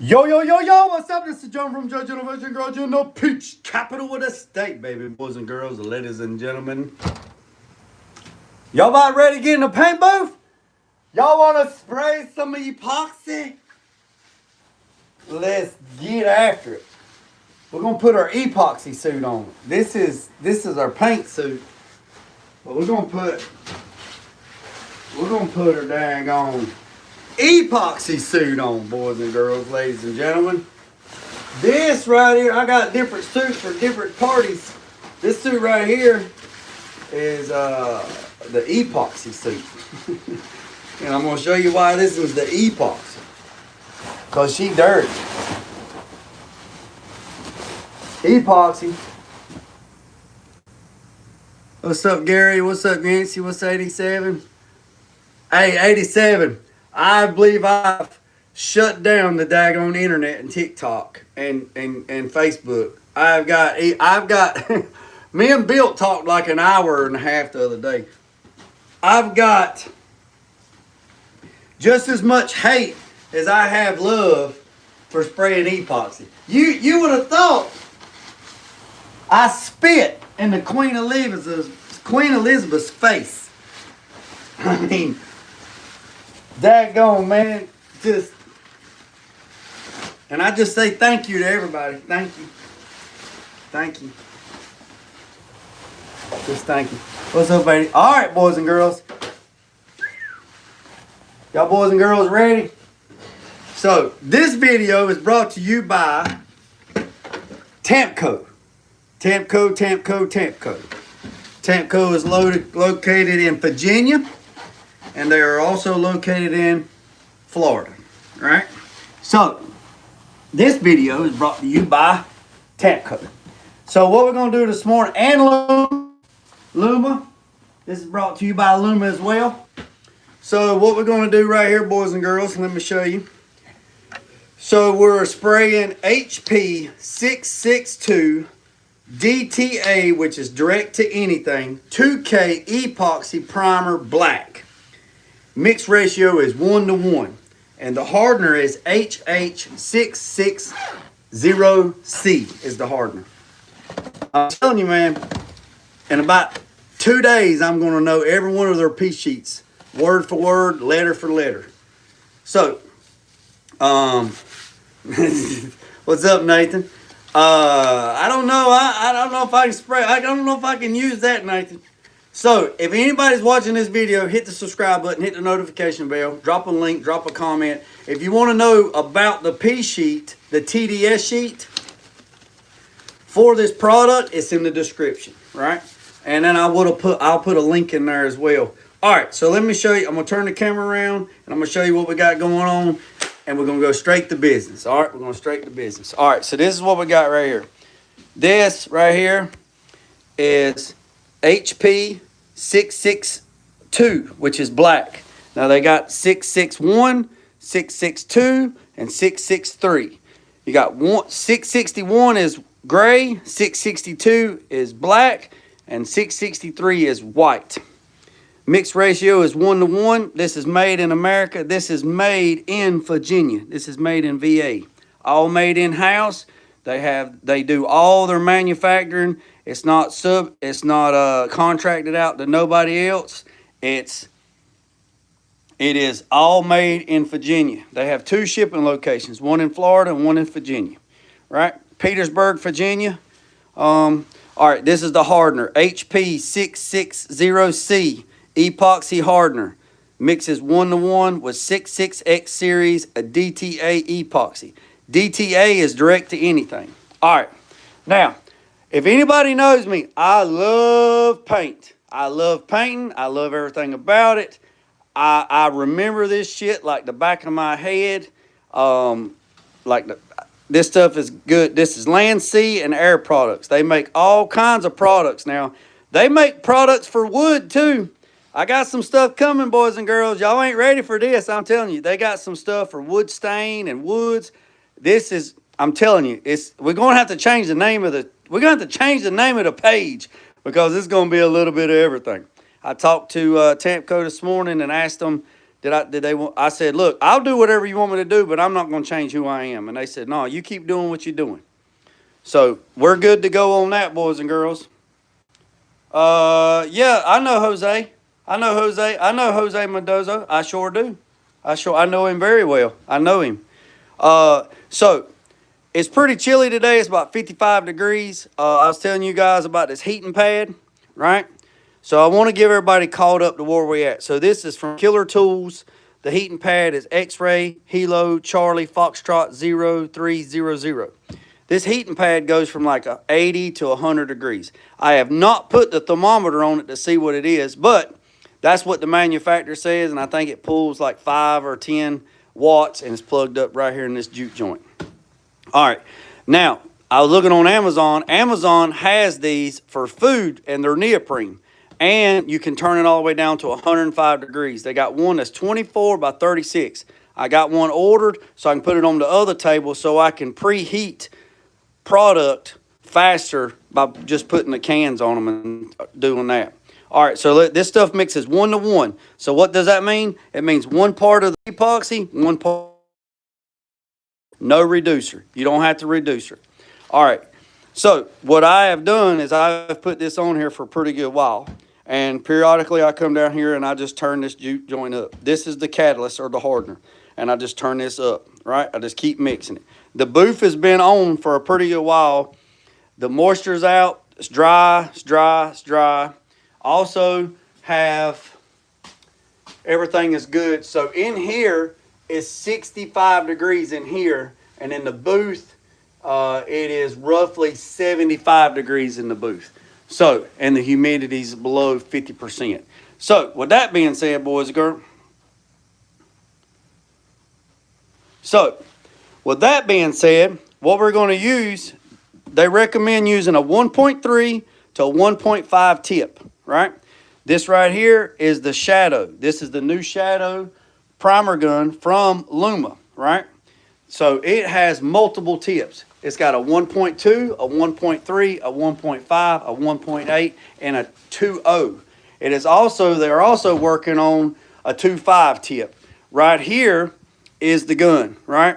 Yo, yo, yo, yo, what's up? This is John from Judge Innovation Garage in the Peach Capital of the state, baby. Boys and girls, ladies and gentlemen. Y'all about ready to get in the paint booth? Y'all want to spray some epoxy? Let's get after it. We're going to put our epoxy suit on. This is our paint suit. But we're going to put our dang on epoxy suit on, boys and girls, ladies and gentlemen. This right here, I got different suits for different parties. This suit right here is the epoxy suit. And I'm going to show you why this is the epoxy. Because she dirty. Epoxy. What's up, Gary? What's up, Nancy? What's 87? Hey, 87. I believe I've shut down the daggone internet and TikTok and Facebook. I've got me and Bill talked like an hour and a half the other day. I've got just as much hate as I have love for spraying epoxy. You would have thought I spit in the Queen Elizabeth's face. I mean, daggone, man, and I just say thank you to everybody. Thank you. Thank you. Just thank you. What's up, baby? All right, boys and girls. Y'all boys and girls ready? So, this video is brought to you by Tamco. Tamco. Tamco is located in Virginia. And they are also located in Florida, right? So, this video is brought to you by Tamco. So, what we're going to do this morning, and Luma, this is brought to you by Luma as well. So, what we're going to do right here, boys and girls, let me show you. So, we're spraying HP662 DTA, which is direct to anything, 2K epoxy primer black. Mix ratio is 1:1, and the hardener is HP660C is the hardener. I'm telling you, man, in about 2 days, I'm going to know every one of their piece sheets, word for word, letter for letter. So, what's up, Nathan? I don't know. I don't know if I can spray. I don't know if I can use that, Nathan. So, if anybody's watching this video, hit the subscribe button, hit the notification bell, drop a link, drop a comment. If you want to know about the piece sheet, the TDS sheet for this product, it's in the description, right? And then I'll put a link in there as well. All right, so let me show you. I'm going to turn the camera around, and I'm going to show you what we got going on, and we're going to go straight to business. All right, we're going straight to business. All right, so this is what we got right here. This right here is HP662, which is black. Now they got 661, 662, and 663. You got 661 is gray, 662 is black, and 663 is white. Mix ratio is 1:1. This is made in America. This is made in Virginia. This is made in VA. All made in-house. They do all their manufacturing. It's not contracted out to nobody else. It is all made in Virginia. They have 2 shipping locations, one in Florida and one in Virginia, right? Petersburg, Virginia. All right, this is the hardener, HP660C epoxy hardener. Mixes 1:1 with 66X series of DTA epoxy. DTA is direct to anything. All right, now, if anybody knows me, I love paint. I love painting. I love everything about it. I remember this shit like the back of my head. This stuff is good. This is land, sea, and air products. They make all kinds of products now. They make products for wood too. I got some stuff coming, boys and girls. Y'all ain't ready for this. I'm telling you, they got some stuff for wood stain and woods. This is, I'm telling you, we're gonna have to change the name of the page because it's gonna be a little bit of everything. I talked to Tamco this morning and asked them Did they want? I said, look, I'll do whatever you want me to do, but I'm not going to change who I am. And they said, no, you keep doing what you're doing. So we're good to go on that, boys and girls. Yeah, I know Jose. I know Jose Mendoza. I sure do. I know him very well. I know him. So it's pretty chilly today. It's about 55 degrees. I was telling you guys about this heating pad, right? So I want to give everybody caught up to where we're at. So this is from Killer Tools. The heating pad is X-Ray, Hilo, Charlie, Foxtrot 0300. This heating pad goes from like 80 to 100 degrees. I have not put the thermometer on it to see what it is, but that's what the manufacturer says, and I think it pulls like 5 or 10 watts, and it's plugged up right here in this juke joint. All right. Now, I was looking on Amazon. Amazon has these for food, and they're neoprene. And you can turn it all the way down to 105 degrees. They got one that's 24 by 36. I got one ordered so I can put it on the other table so I can preheat product faster by just putting the cans on them and doing that. All right, so this stuff mixes 1 to 1. So what does that mean? It means 1 part of the epoxy, 1 part. No reducer. You don't have to reduce it. All right. So what I have done is I've put this on here for a pretty good while. And periodically I come down here and I just turn this juke joint up. This is the catalyst or the hardener. And I just turn this up, right? I just keep mixing it. The booth has been on for a pretty good while. The moisture's out. It's dry, it's dry, it's dry. Also have, everything is good. So in here is 65 degrees in here. And in the booth, it is roughly 75 degrees in the booth. So, and the humidity is below 50%. So, with that being said, boys and girls. So, with that being said, what we're going to use, they recommend using a 1.3 to a 1.5 tip, right? This right here is the Shadow. This is the new Shadow primer gun from Luma, right? So, it has multiple tips. It's got a 1.2, a 1.3, a 1.5, a 1.8, and a 2.0. It is also, they're also working on a 2.5 tip. Right here is the gun, right?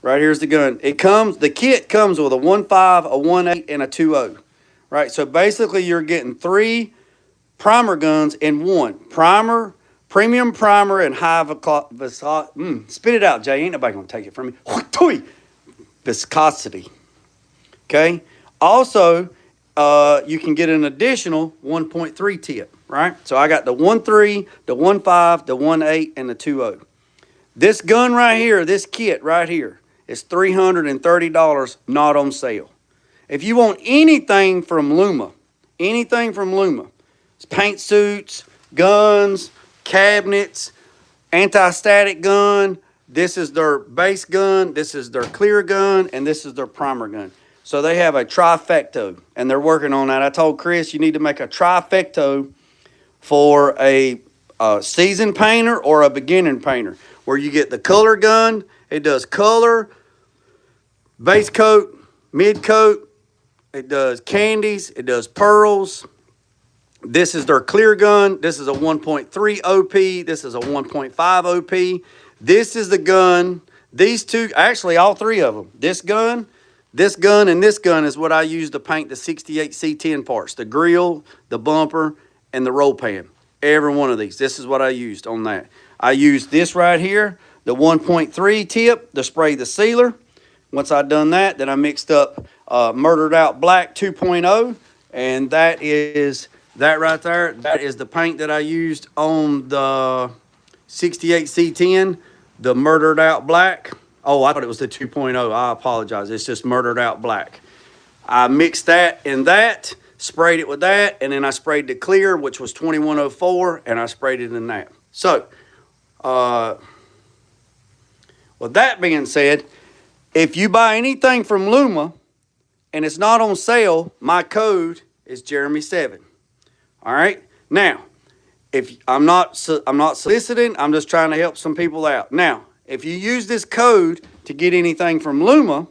Right here's the gun. The kit comes with a 1.5, a 1.8, and a 2.0, right? So basically you're getting 3 primer guns in one. Primer, premium primer, and high viscosity. Spit it out, Jay. Ain't nobody gonna take it from me. Viscosity. Okay. Also, you can get an additional 1.3 tip, right? So I got the 1.3, the 1.5, the 1.8, and the 2.0. This gun right here, this kit right here, is $330, not on sale. If you want anything from Luma, it's paint suits, guns, cabinets, anti-static gun. This is their base gun, this is their clear gun, and this is their primer gun. So they have a trifecto, and they're working on that. I told Chris you need to make a trifecto for a seasoned painter or a beginning painter, where you get the color gun. It does color, base coat, mid coat. It does candies. It does pearls. This is their clear gun. This is a 1.3 OP. This is a 1.5 OP. This is the gun. These two, actually all 3 of them. This gun, and this gun is what I use to paint the 68C10 parts. The grill, the bumper, and the roll pan. Every one of these. This is what I used on that. I used this right here, the 1.3 tip to spray the sealer. Once I'd done that, then I mixed up Murdered Out Black 2.0. And that is that right there. That is the paint that I used on the 68C10. The Murdered Out Black. Oh, I thought it was the 2.0. I apologize. It's just Murdered Out Black. I mixed that in that, sprayed it with that, and then I sprayed the clear, which was 2104, and I sprayed it in that. So, with that being said, if you buy anything from Luma and it's not on sale, my code is Jeremy7. All right? Now, if I'm not soliciting, I'm just trying to help some people out. Now, if you use this code to get anything from Luma,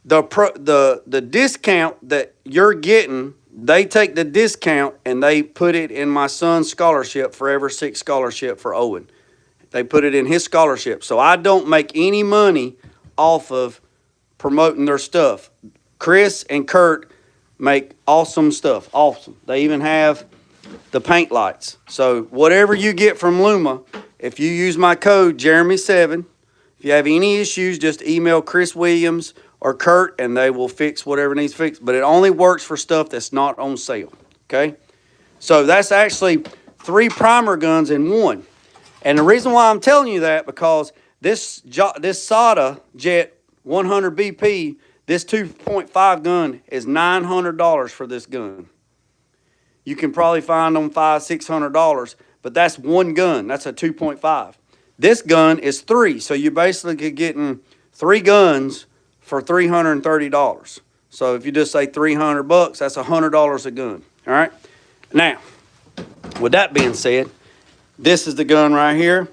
the discount that you're getting they take the discount and they put it in my son's scholarship, Forever 6 scholarship for Owen. They put it in his scholarship. So I don't make any money off of promoting their stuff. Chris and Kurt make awesome stuff. Awesome. They even have the paint lights. So whatever you get from Luma, if you use my code Jeremy7, if you have any issues, just email Chris Williams or Kurt and they will fix whatever needs fixed. But it only works for stuff that's not on sale. Okay? So that's actually 3 primer guns in one. And the reason why I'm telling you that, because this Sada Jet 100 BP, this 2.5 gun is $900 for this gun. You can probably find them $500-$600, but that's one gun. That's a 2.5. This gun is 3, so you're basically getting 3 guns for $330. So if you just say $300, that's $100 a gun. All right. Now, with that being said, this is the gun right here.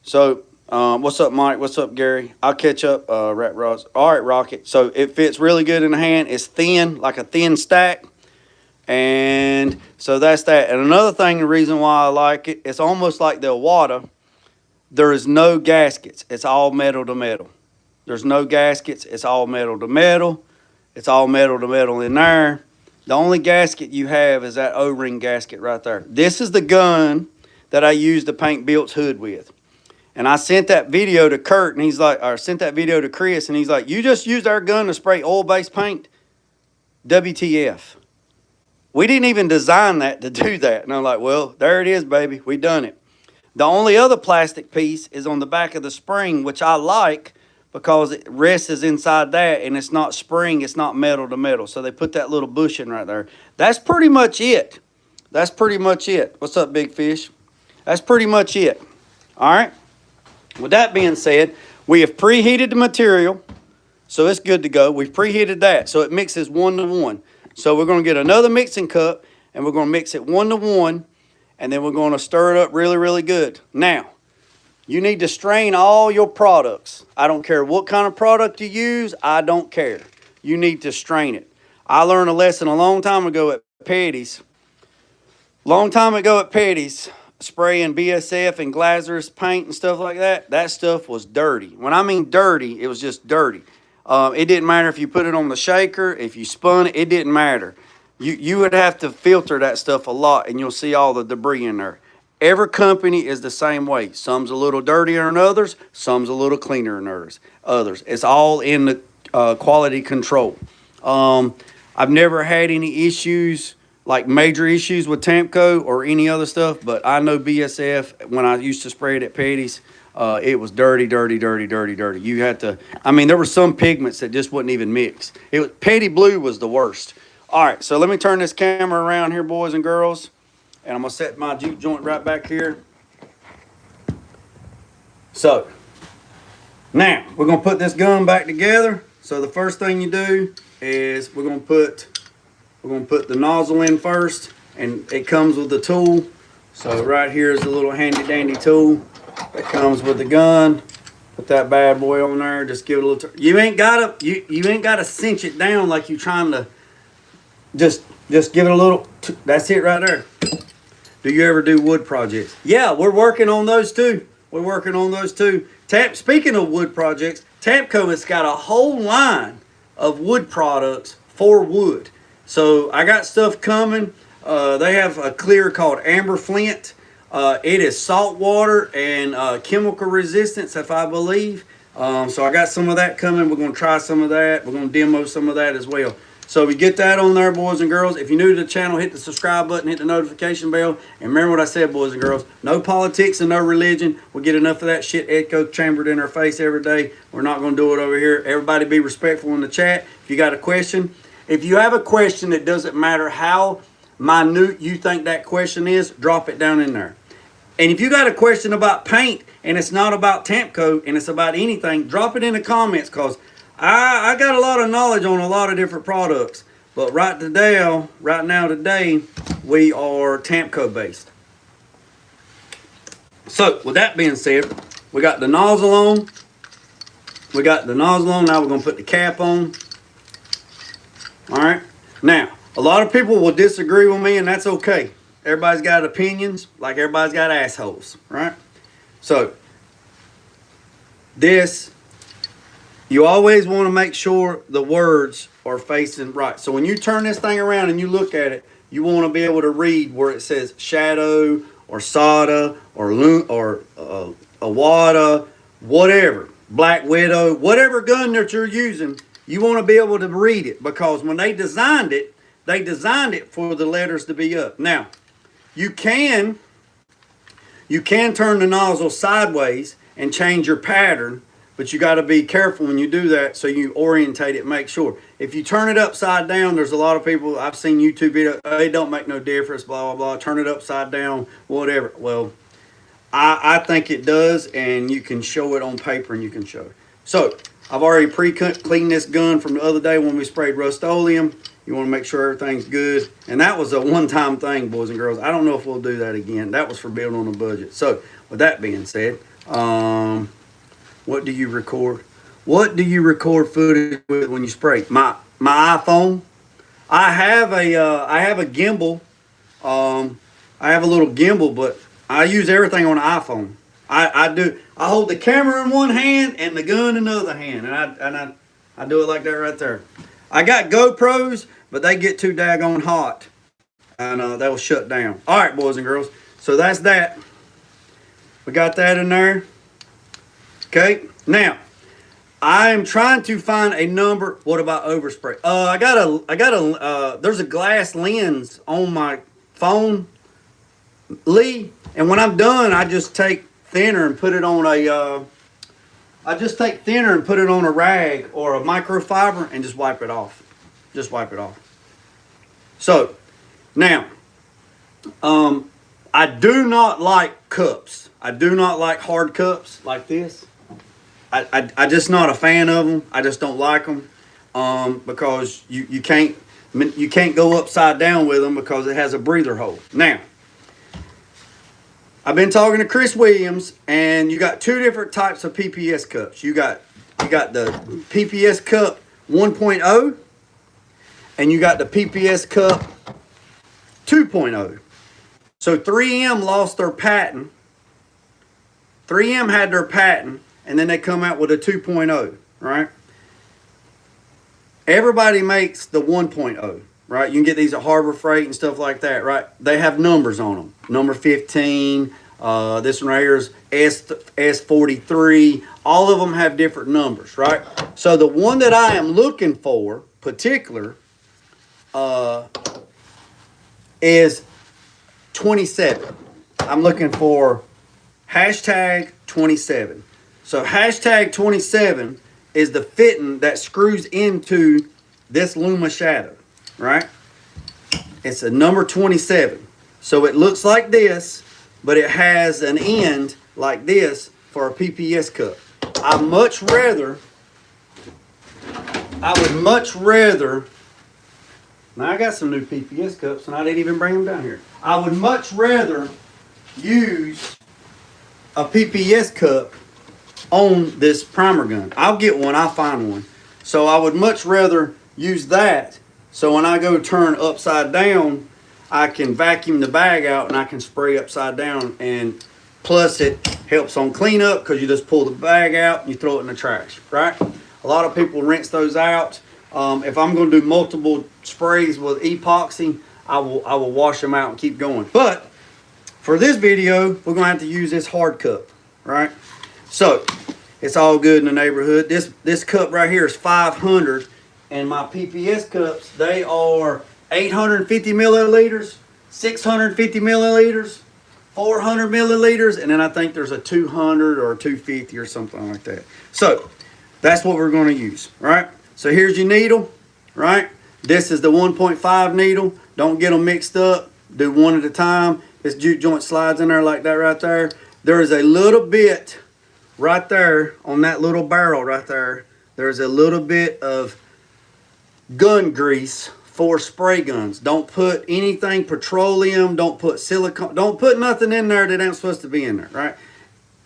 So, what's up, Mike? What's up, Gary? I'll catch up, Rat Rods. All right, Rocket. So, it fits really good in the hand. It's thin, like a thin stack. And so, that's that. And another thing, the reason why I like it, it's almost like the Iwata. There is no gaskets. It's all metal to metal. There's no gaskets. It's all metal to metal. It's all metal to metal in there. The only gasket you have is that O-ring gasket right there. This is the gun that I used to paint Bilt's hood with. And I sent that video to Kurt, and he's like, or sent that video to Chris, and he's like, you just used our gun to spray oil-based paint? WTF. We didn't even design that to do that. And I'm like, well, there it is, baby. We done it. The only other plastic piece is on the back of the spring, which I like because it rests is inside that, and it's not spring, it's not metal to metal. So they put that little bushing right there. That's pretty much it. That's pretty much it. What's up, Big Fish? That's pretty much it. All right. With that being said, we have preheated the material, so it's good to go. We've preheated that, so it mixes 1-to-1. So we're going to get another mixing cup, and we're going to mix it 1-to-1, and then we're going to stir it up really, really good. Now, you need to strain all your products. I don't care what kind of product you use. I don't care. You need to strain it. I learned a lesson a long time ago at Petty's. Spraying BSF and Glazer's paint and stuff like that. That stuff was dirty. When I mean dirty, it was just dirty. It didn't matter if you put it on the shaker, if you spun it, it didn't matter. You would have to filter that stuff a lot, and you'll see all the debris in there. Every company is the same way. Some's a little dirtier than others. Some's a little cleaner than others. It's all in the quality control. I've never had any issues, like major issues with Tamco or any other stuff, but I know BSF, when I used to spray it at Petty's, it was dirty. You had to, I mean, there were some pigments that just wouldn't even mix. Petty Blue was the worst. All right, so let me turn this camera around here, boys and girls, and I'm going to set my juke joint right back here. So, now, we're going to put this gun back together. So the first thing you do is we're going to put the nozzle in first, and it comes with the tool. So right here is a little handy dandy tool that comes with the gun. Put that bad boy on there. Just give it a little. You ain't gotta cinch it down like you're trying to. Just give it a little. That's it right there. Do you ever do wood projects? Yeah, we're working on those too. Speaking of wood projects, Tamco has got a whole line of wood products for wood. So I got stuff coming. They have a clear called Amber Flint. It is salt water and chemical resistance, if I believe. So I got some of that coming. We're going to try some of that. We're going to demo some of that as well. So we get that on there, boys and girls. If you're new to the channel, hit the subscribe button, hit the notification bell. And remember what I said, boys and girls. No politics and no religion. We get enough of that shit echo chambered in our face every day. We're not going to do it over here. Everybody be respectful in the chat. If you got a question, if you have a question, it doesn't matter how minute you think that question is, drop it down in there. And if you got a question about paint and it's not about Tamco and it's about anything, drop it in the comments, because I got a lot of knowledge on a lot of different products. But right now today, we are Tamco based. So with that being said, we got the nozzle on. Now we're going to put the cap on. All right. Now, A lot of people will disagree with me, and that's okay. Everybody's got opinions, like everybody's got assholes, right? So, this, you always want to make sure the words are facing right. So when you turn this thing around and you look at it, you want to be able to read where it says shadow or soda or awada, whatever, Black Widow, whatever gun that you're using, you want to be able to read it, because when they designed it for the letters to be up. Now, you can turn the nozzle sideways and change your pattern, but you got to be careful when you do that, so you orientate it, make sure. If you turn it upside down, there's a lot of people, I've seen YouTube videos, it don't make no difference, blah, blah, blah, turn it upside down, whatever. Well, I think it does, and you can show it on paper and you can show it. So, I've already pre-cleaned this gun from the other day when we sprayed Rust-Oleum. You want to make sure everything's good. And that was a one-time thing, boys and girls. I don't know if we'll do that again. That was for building on a budget. So, with that being said, what do you record? What do you record footage with when you spray? My iPhone. I have a gimbal. I have a little gimbal, but I use everything on the iPhone. I hold the camera in one hand and the gun in the other hand, and I do it like that right there. I got GoPros, but they get too daggone hot, and they will shut down. All right, boys and girls. So that's that. We got that in there. Okay. Now, I am trying to find a number. What about overspray? There's a glass lens on my phone, Lee, and when I'm done, I just take thinner and put it on a rag or a microfiber and just wipe it off. Just wipe it off. So, now, I do not like cups. I do not like hard cups like this. I just not a fan of them. I just don't like them because you can't go upside down with them because it has a breather hole. Now, I've been talking to Chris Williams, and you got two different types of PPS cups. You got the PPS cup 1.0, and you got the PPS cup 2.0. So 3M lost their patent. 3M had their patent, and then they come out with a 2.0, right? Everybody makes the 1.0. Right, you can get these at Harbor Freight and stuff like that, right? They have numbers on them. Number 15, this one right here is S43. All of them have different numbers, right? So the one that I am looking for, particular, is 27. I'm looking for hashtag 27. So hashtag 27 is the fitting that screws into this Luma shadow. Right? It's a number 27. So it looks like this, but it has an end like this for a PPS cup. I would much rather, now I got some new PPS cups and I didn't even bring them down here. I would much rather use a PPS cup on this primer gun. I'll get one, I'll find one. So I would much rather use that. So when I go turn upside down, I can vacuum the bag out and I can spray upside down. And plus it helps on cleanup because you just pull the bag out and you throw it in the trash, right? A lot of people rinse those out. If I'm going to do multiple sprays with epoxy, I will wash them out and keep going. But for this video, we're going to have to use this hard cup, right? So it's all good in the neighborhood. This cup right here is 500. And my PPS cups, they are 850 milliliters, 650 milliliters, 400 milliliters, and then I think there's a 200 or a 250 or something like that. So that's what we're going to use, right? So here's your needle, right? This is the 1.5 needle. Don't get them mixed up. Do one at a time. This juke joint slides in there like that right there. There is a little bit right there on that little barrel right there. There's a little bit of gun grease for spray guns. Don't put anything petroleum, don't put silicone, don't put nothing in there that ain't supposed to be in there, right?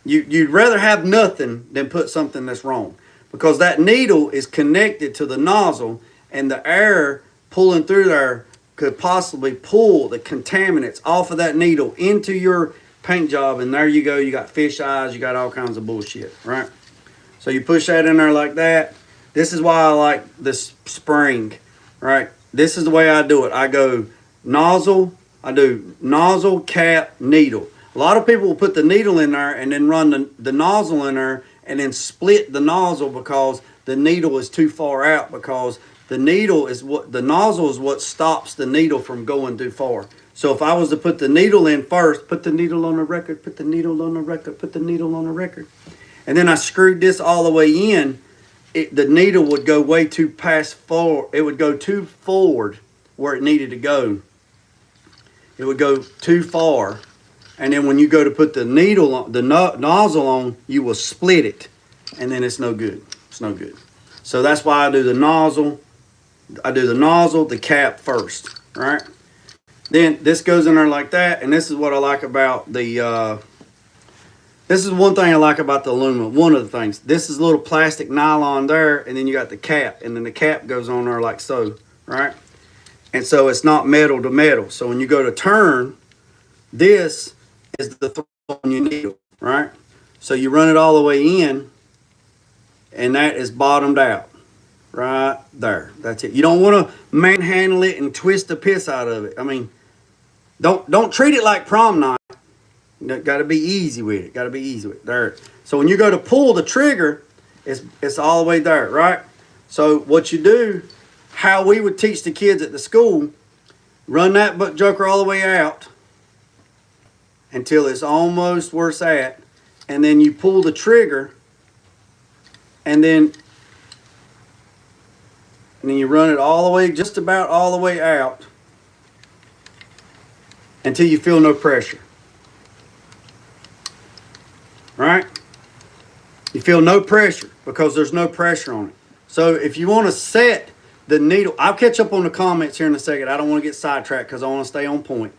You'd rather have nothing than put something that's wrong, because that needle is connected to the nozzle and the air pulling through there could possibly pull the contaminants off of that needle into your paint job, and there you go, you got fish eyes, you got all kinds of bullshit, right? So you push that in there like that. This is why I like this spring, right? This is the way I do it. I go nozzle, I do nozzle, cap, needle. A lot of people will put the needle in there and then run the nozzle in there and then split the nozzle because the needle is too far out, because the nozzle is what stops the needle from going too far. So if I was to put the needle in first, put the needle on the record, put the needle on the record, put the needle on the record, and then I screwed this all the way in, the needle would go way too forward. It would go too forward where it needed to go. It would go too far. And then when you go to put the needle on, the nozzle on, you will split it. And then it's no good. It's no good. So that's why I do the nozzle. I do the nozzle, the cap first, right? Then this goes in there like that. And this is what I like about the, this is one thing I like about the aluminum. One of the things. This is a little plastic nylon there. And then you got the cap. And then the cap goes on there like so, right? And so it's not metal to metal. So when you go to turn, this is the thread on your needle, right? So you run it all the way in, and that is bottomed out right there. That's it. You don't want to manhandle it and twist the piss out of it. I mean, don't treat it like prom night. Got to be easy with it. Got to be easy with it. There. So when you go to pull the trigger, it's all the way there, right? So what you do, how we would teach the kids at the school, run that butt joker all the way out until it's almost where it's at, and then you pull the trigger, and then you run it all the way, just about all the way out, until you feel no pressure. Right? You feel no pressure because there's no pressure on it. So if you want to set the needle, I'll catch up on the comments here in a second. I don't want to get sidetracked because I want to stay on point.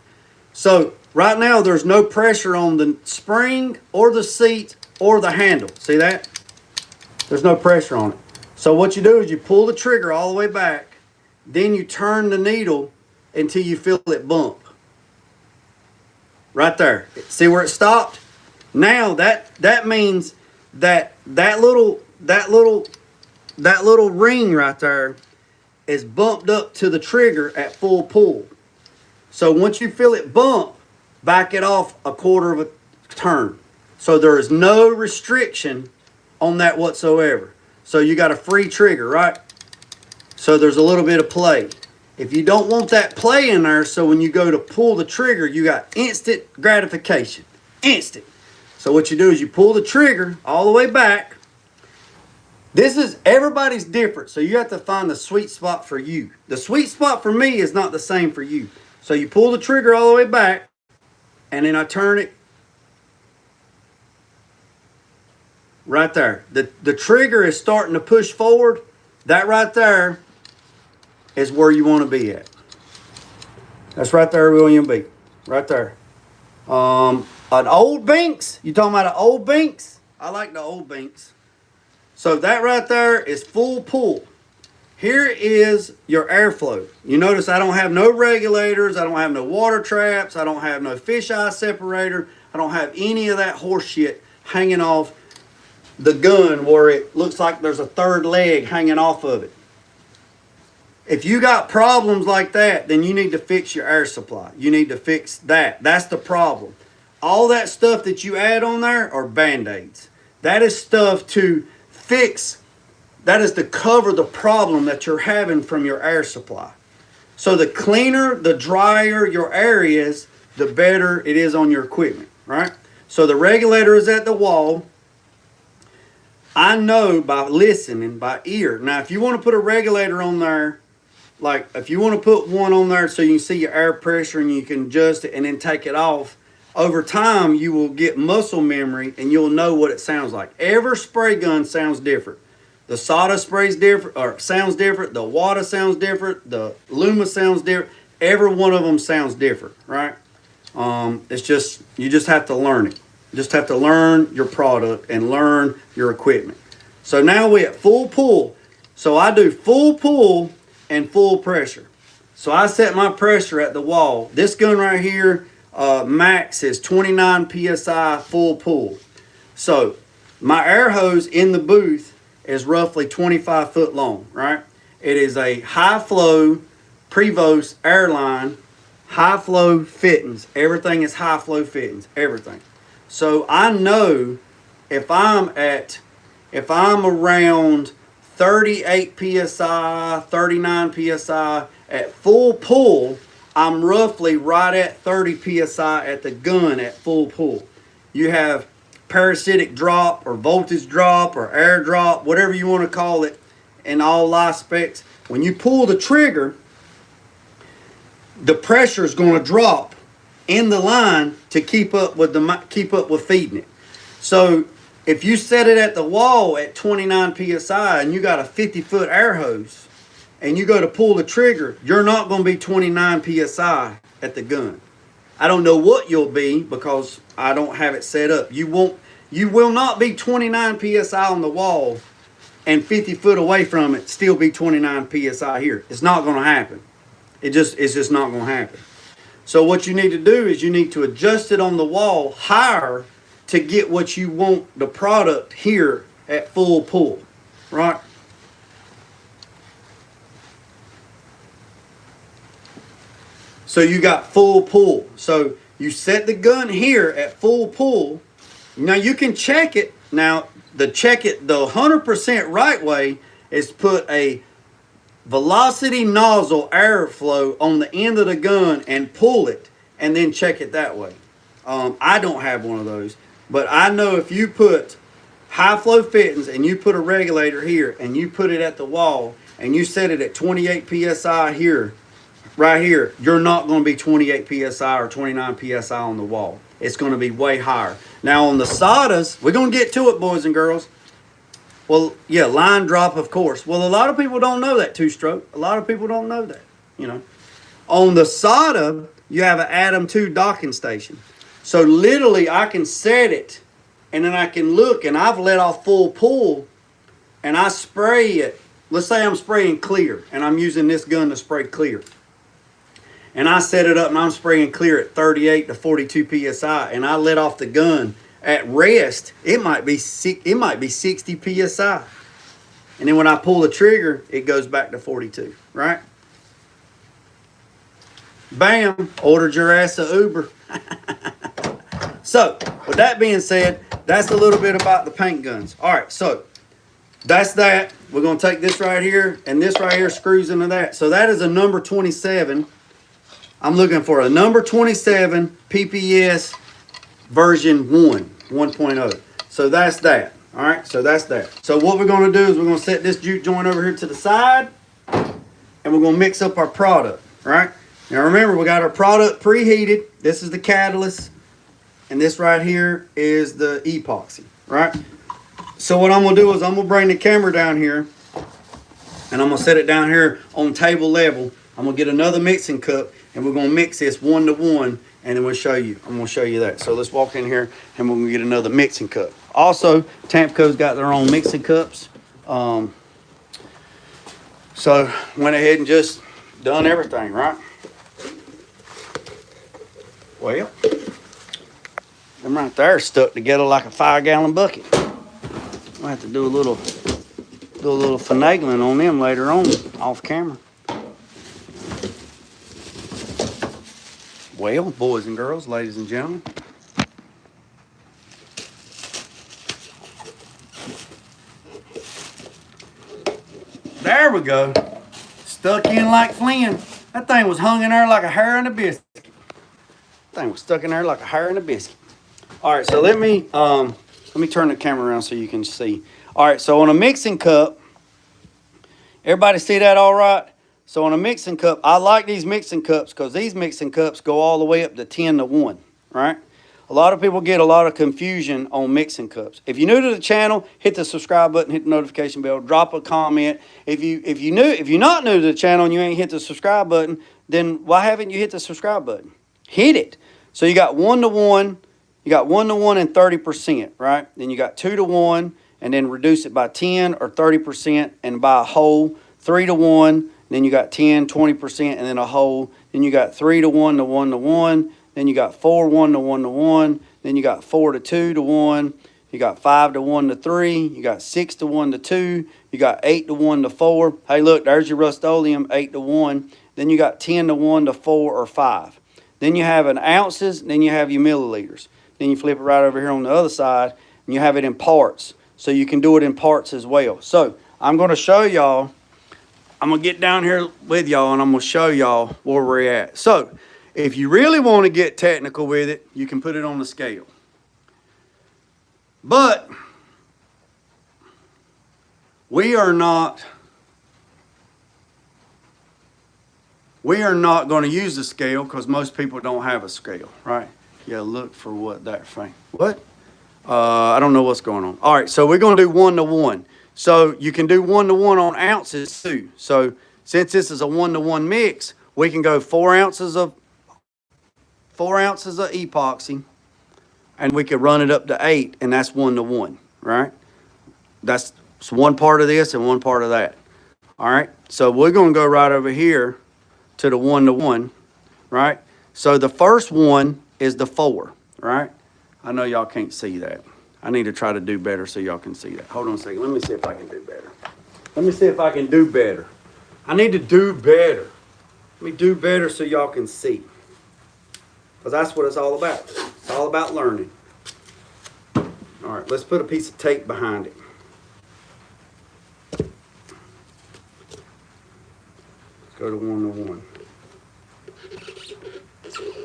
So right now there's no pressure on the spring or the seat or the handle. See that? There's no pressure on it. So what you do is you pull the trigger all the way back, then you turn the needle until you feel it bump. Right there. See where it stopped? Now that means that little ring right there is bumped up to the trigger at full pull. So once you feel it bump, back it off a quarter of a turn. So there is no restriction on that whatsoever. So you got a free trigger, right? So there's a little bit of play. If you don't want that play in there, so when you go to pull the trigger, you got instant gratification. Instant. So what you do is you pull the trigger all the way back. Everybody's different, so you have to find the sweet spot for you. The sweet spot for me is not the same for you. So you pull the trigger all the way back, and then I turn it right there. The trigger is starting to push forward. That right there is where you want to be at. That's right there where you want to be. Right there. An old Binks. You talking about an old Binks? I like the old Binks. So that right there is full pull. Here is your airflow. You notice I don't have no regulators. I don't have no water traps. I don't have no fisheye separator. I don't have any of that horse shit hanging off the gun where it looks like there's a third leg hanging off of it. If you got problems like that, then you need to fix your air supply. You need to fix that. That's the problem. All that stuff that you add on there are Band-Aids. That is stuff to fix. That is to cover the problem that you're having from your air supply. So the cleaner, the drier your air is, the better it is on your equipment, right? So the regulator is at the wall. I know by listening, by ear. Now, if you want to put a regulator on there, like if you want to put one on there so you can see your air pressure and you can adjust it and then take it off, over time you will get muscle memory and you'll know what it sounds like. Every spray gun sounds different. The Sada sprays different, or sounds different. The Wada sounds different. The Luma sounds different. Every one of them sounds different, right? It's just, you just have to learn it. You just have to learn your product and learn your equipment. So now we're at full pull. So I do full pull and full pressure. So I set my pressure at the wall. This gun right here, max is 29 PSI full pull. So my air hose in the booth is roughly 25 foot long, right? It is a high flow Prevost airline, high flow fittings. Everything is high flow fittings, everything. So I know if I'm around 38 PSI, 39 PSI at full pull, I'm roughly right at 30 PSI at the gun at full pull. You have parasitic drop or voltage drop or air drop, whatever you want to call it, in all life specs. When you pull the trigger, the pressure is going to drop in the line to keep up with feeding it. So if you set it at the wall at 29 PSI and you got a 50-foot air hose and you go to pull the trigger, you're not going to be 29 PSI at the gun. I don't know what you'll be because I don't have it set up. You will not be 29 PSI on the wall and 50 foot away from it still be 29 PSI here. It's not going to happen. It's just not going to happen. So what you need to do is you need to adjust it on the wall higher to get what you want the product here at full pull, right? So you got full pull. So you set the gun here at full pull. Now you can check it. Now the 100% right way is put a velocity nozzle airflow on the end of the gun and pull it and then check it that way. I don't have one of those, but I know if you put high flow fittings and you put a regulator here and you put it at the wall and you set it at 28 PSI here, right here, you're not going to be 28 PSI or 29 PSI on the wall. It's going to be way higher. Now on the sodas, we're going to get to it, boys and girls. Well, yeah, line drop, of course. Well, a lot of people don't know that two-stroke. A lot of people don't know that, you know. On the SATA, you have an Atom 2 docking station. So literally, I can set it, and then I can look, and I've let off full pull, and I spray it. Let's say I'm spraying clear, and I'm using this gun to spray clear. And I set it up, and I'm spraying clear at 38 to 42 PSI, and I let off the gun. At rest, it might be 60 PSI. And then when I pull the trigger, it goes back to 42, right? Bam, ordered your ass a Uber. So, with that being said, that's a little bit about the paint guns. All right, so that's that. We're going to take this right here, and this right here screws into that. So that is a number 27. I'm looking for a number 27 PPS version 1.0. So that's that. All right, so that's that. So what we're going to do is we're going to set this juke joint over here to the side, and we're going to mix up our product. All right. Now remember, we got our product preheated. This is the catalyst, and this right here is the epoxy. Right. So what I'm going to do is I'm going to bring the camera down here, and I'm going to set it down here on table level. I'm going to get another mixing cup, and we're going to mix this 1-to-1. And then we'll show you. I'm going to show you that. So let's walk in here and we're going to get another mixing cup. Also, Tamco's got their own mixing cups. So went ahead and just done everything, right? Well, them right there stuck together like a 5-gallon bucket. I'll have to do a little finagling on them later on off camera. Well, boys and girls, ladies and gentlemen, there we go. Stuck in like Flynn. That thing was hung in there like a hair in a biscuit. That thing was stuck in there like a hair in a biscuit. All right, so let me turn the camera around so you can see. All right, so on a mixing cup, everybody see that all right? So on a mixing cup, I like these mixing cups because these mixing cups go all the way up to 10-to-1, right? A lot of people get a lot of confusion on mixing cups. If you're new to the channel, hit the subscribe button, hit the notification bell, drop a comment. If you're not new to the channel and you ain't hit the subscribe button, then why haven't you hit the subscribe button? Hit it. So you got 1-to-1, you got 1-to-1 and 30%, right? Then you got 2-to-1, and then reduce it by 10 or 30% and by a whole, 3-to-1. then you got 10, 20%, and then a whole. Then you got 3 to 1 to 1 to 1. Then you got 4, 1 to 1 to 1. Then you got 4 to 2 to 1. You got 5 to 1 to 3. You got 6 to 1 to 2. You got 8 to 1 to 4. Hey, look, there's your Rust-Oleum, 8 to 1. Then you got 10 to 1 to 4 or 5. Then you have in ounces, then you have your milliliters. Then you flip it right over here on the other side, and you have it in parts. So you can do it in parts as well. So I'm going to show y'all. I'm going to get down here with y'all, and I'm going to show y'all where we're at. So if you really want to get technical with it, you can put it on the scale. But we are not going to use the scale because most people don't have a scale, right? Yeah, look for what that thing. What? I don't know what's going on. All right, so we're going to do 1 to 1. So you can do 1 to 1 on ounces too. So since this is a 1 to 1 mix, we can go 4 ounces of epoxy, and we could run it up to 8, and that's 1 to 1, right? That's one part of this and one part of that. All right, so we're going to go right over here to the 1 to 1, right? So the first one is the 4, right? I know y'all can't see that. I need to try to do better so y'all can see that. Hold on a second. Let me see if I can do better. Let me see if I can do better. I need to do better. Let me do better so y'all can see. Because that's what it's all about. It's all about learning. All right, let's put a piece of tape behind it. Let's go to 1 to 1.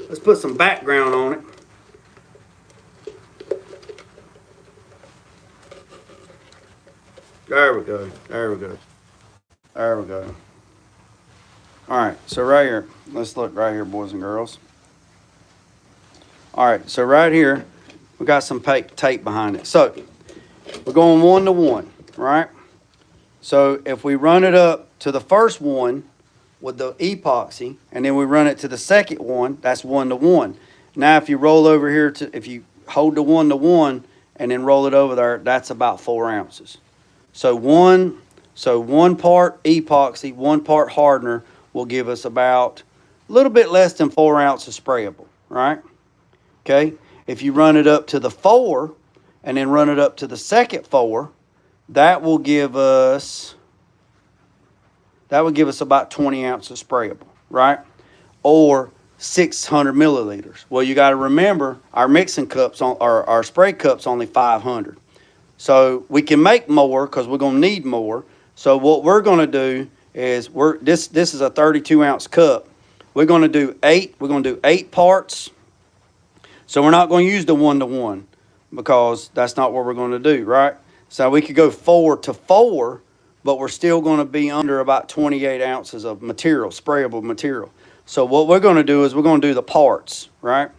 Let's put some background on it. There we go. There we go. There we go. All right, so right here, let's look right here, boys and girls. All right, so right here, we got some tape behind it. So we're going 1 to 1, right? So if we run it up to the first one with the epoxy, and then we run it to the second one, that's 1 to 1. Now if you roll over here if you hold the 1 to 1 and then roll it over there, that's about 4 ounces. So one part epoxy, 1 part hardener will give us about a little bit less than 4 ounces sprayable, right? Okay, if you run it up to the 4 and then run it up to the second 4, that will give us about 20 ounces sprayable, right? Or 600 milliliters. Well, you got to remember our mixing cups our spray cups only 500. So we can make more because we're going to need more. So what we're going to do is this is a 32 ounce cup. We're going to do 8. We're going to do 8 parts. So we're not going to use the 1 to 1 because that's not what we're going to do, right? So we could go 4 to 4, but we're still going to be under about 28 ounces of material, sprayable material. So what we're going to do is we're going to do the parts, right?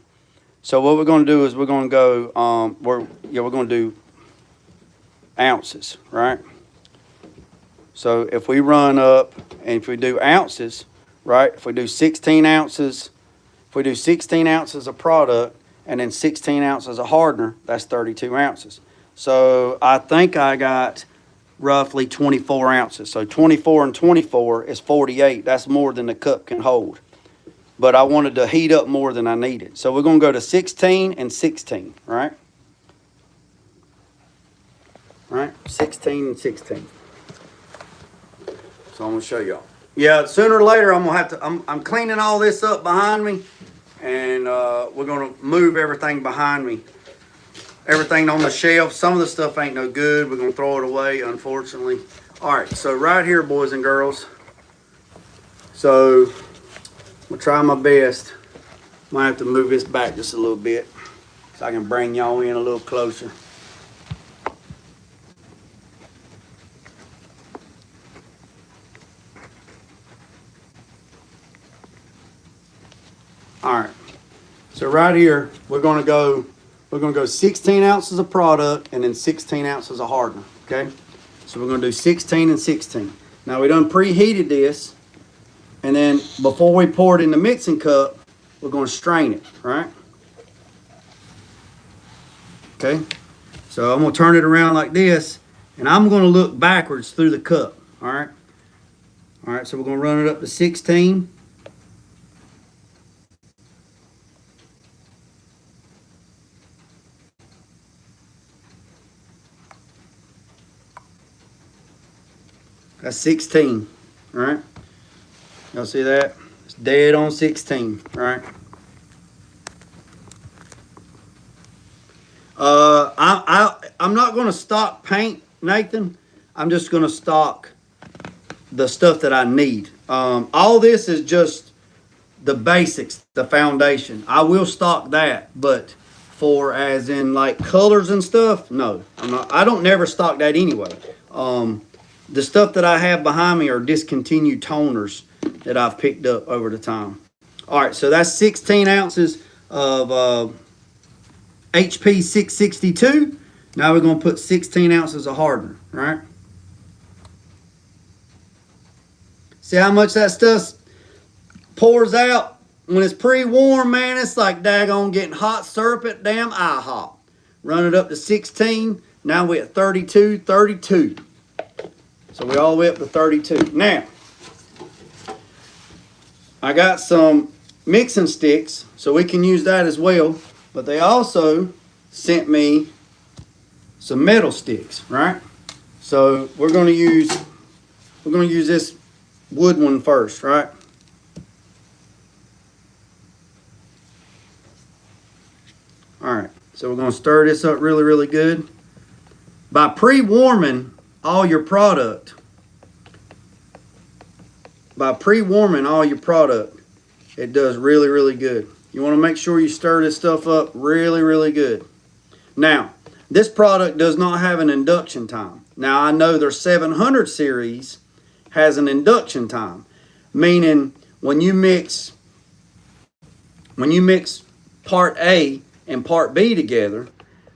So what we're going to do is we're going to go, we're going to do ounces, right? So if we run up and if we do ounces, right? If we do 16 ounces, of product and then 16 ounces of hardener, that's 32 ounces. So I think I got roughly 24 ounces. So 24 and 24 is 48. That's more than the cup can hold. But I wanted to heat up more than I needed. So we're going to go to 16 and 16, right? Right, 16 and 16. So I'm going to show y'all. Yeah, sooner or later I'm going to have to, I'm cleaning all this up behind me. And we're going to move everything behind me. Everything on the shelf. Some of the stuff ain't no good. We're going to throw it away, unfortunately. All right, so right here, boys and girls. So I'm going to try my best. Might have to move this back just a little bit so I can bring y'all in a little closer. All right, so right here, we're gonna go 16 ounces of product and then 16 ounces of hardener, okay? So we're gonna do 16 and 16. Now we done preheated this, and then before we pour it in the mixing cup, we're gonna strain it, right? Okay, so I'm gonna turn it around like this, and I'm gonna look backwards through the cup, all right? All right, so we're going to run it up to 16. That's 16, all right? Y'all see that? It's dead on 16, all right? I'm not going to stock paint, Nathan. I'm just going to stock the stuff that I need. All this is just the basics, the foundation. I will stock that, but for as in like colors and stuff, no, I'm not. I don't never stock that anyway. The stuff that I have behind me are discontinued toners that I've picked up over the time. All right, so that's 16 ounces of HP662. Now we're going to put 16 ounces of hardener, right? See how much that stuff pours out? When it's pre-warm, man, it's like daggone getting hot syrup at damn IHOP. Run it up to 16. Now we're at 32. So we're all the way up to 32. Now, I got some mixing sticks, so we can use that as well. But they also sent me some metal sticks, right? So we're going to use this wood one first, right? All right, so we're going to stir this up really, really good. By pre-warming all your product, it does really, really good. You want to make sure you stir this stuff up really, really good. Now, this product does not have an induction time. Now, I know their 700 series has an induction time, meaning when you mix part A and part B together,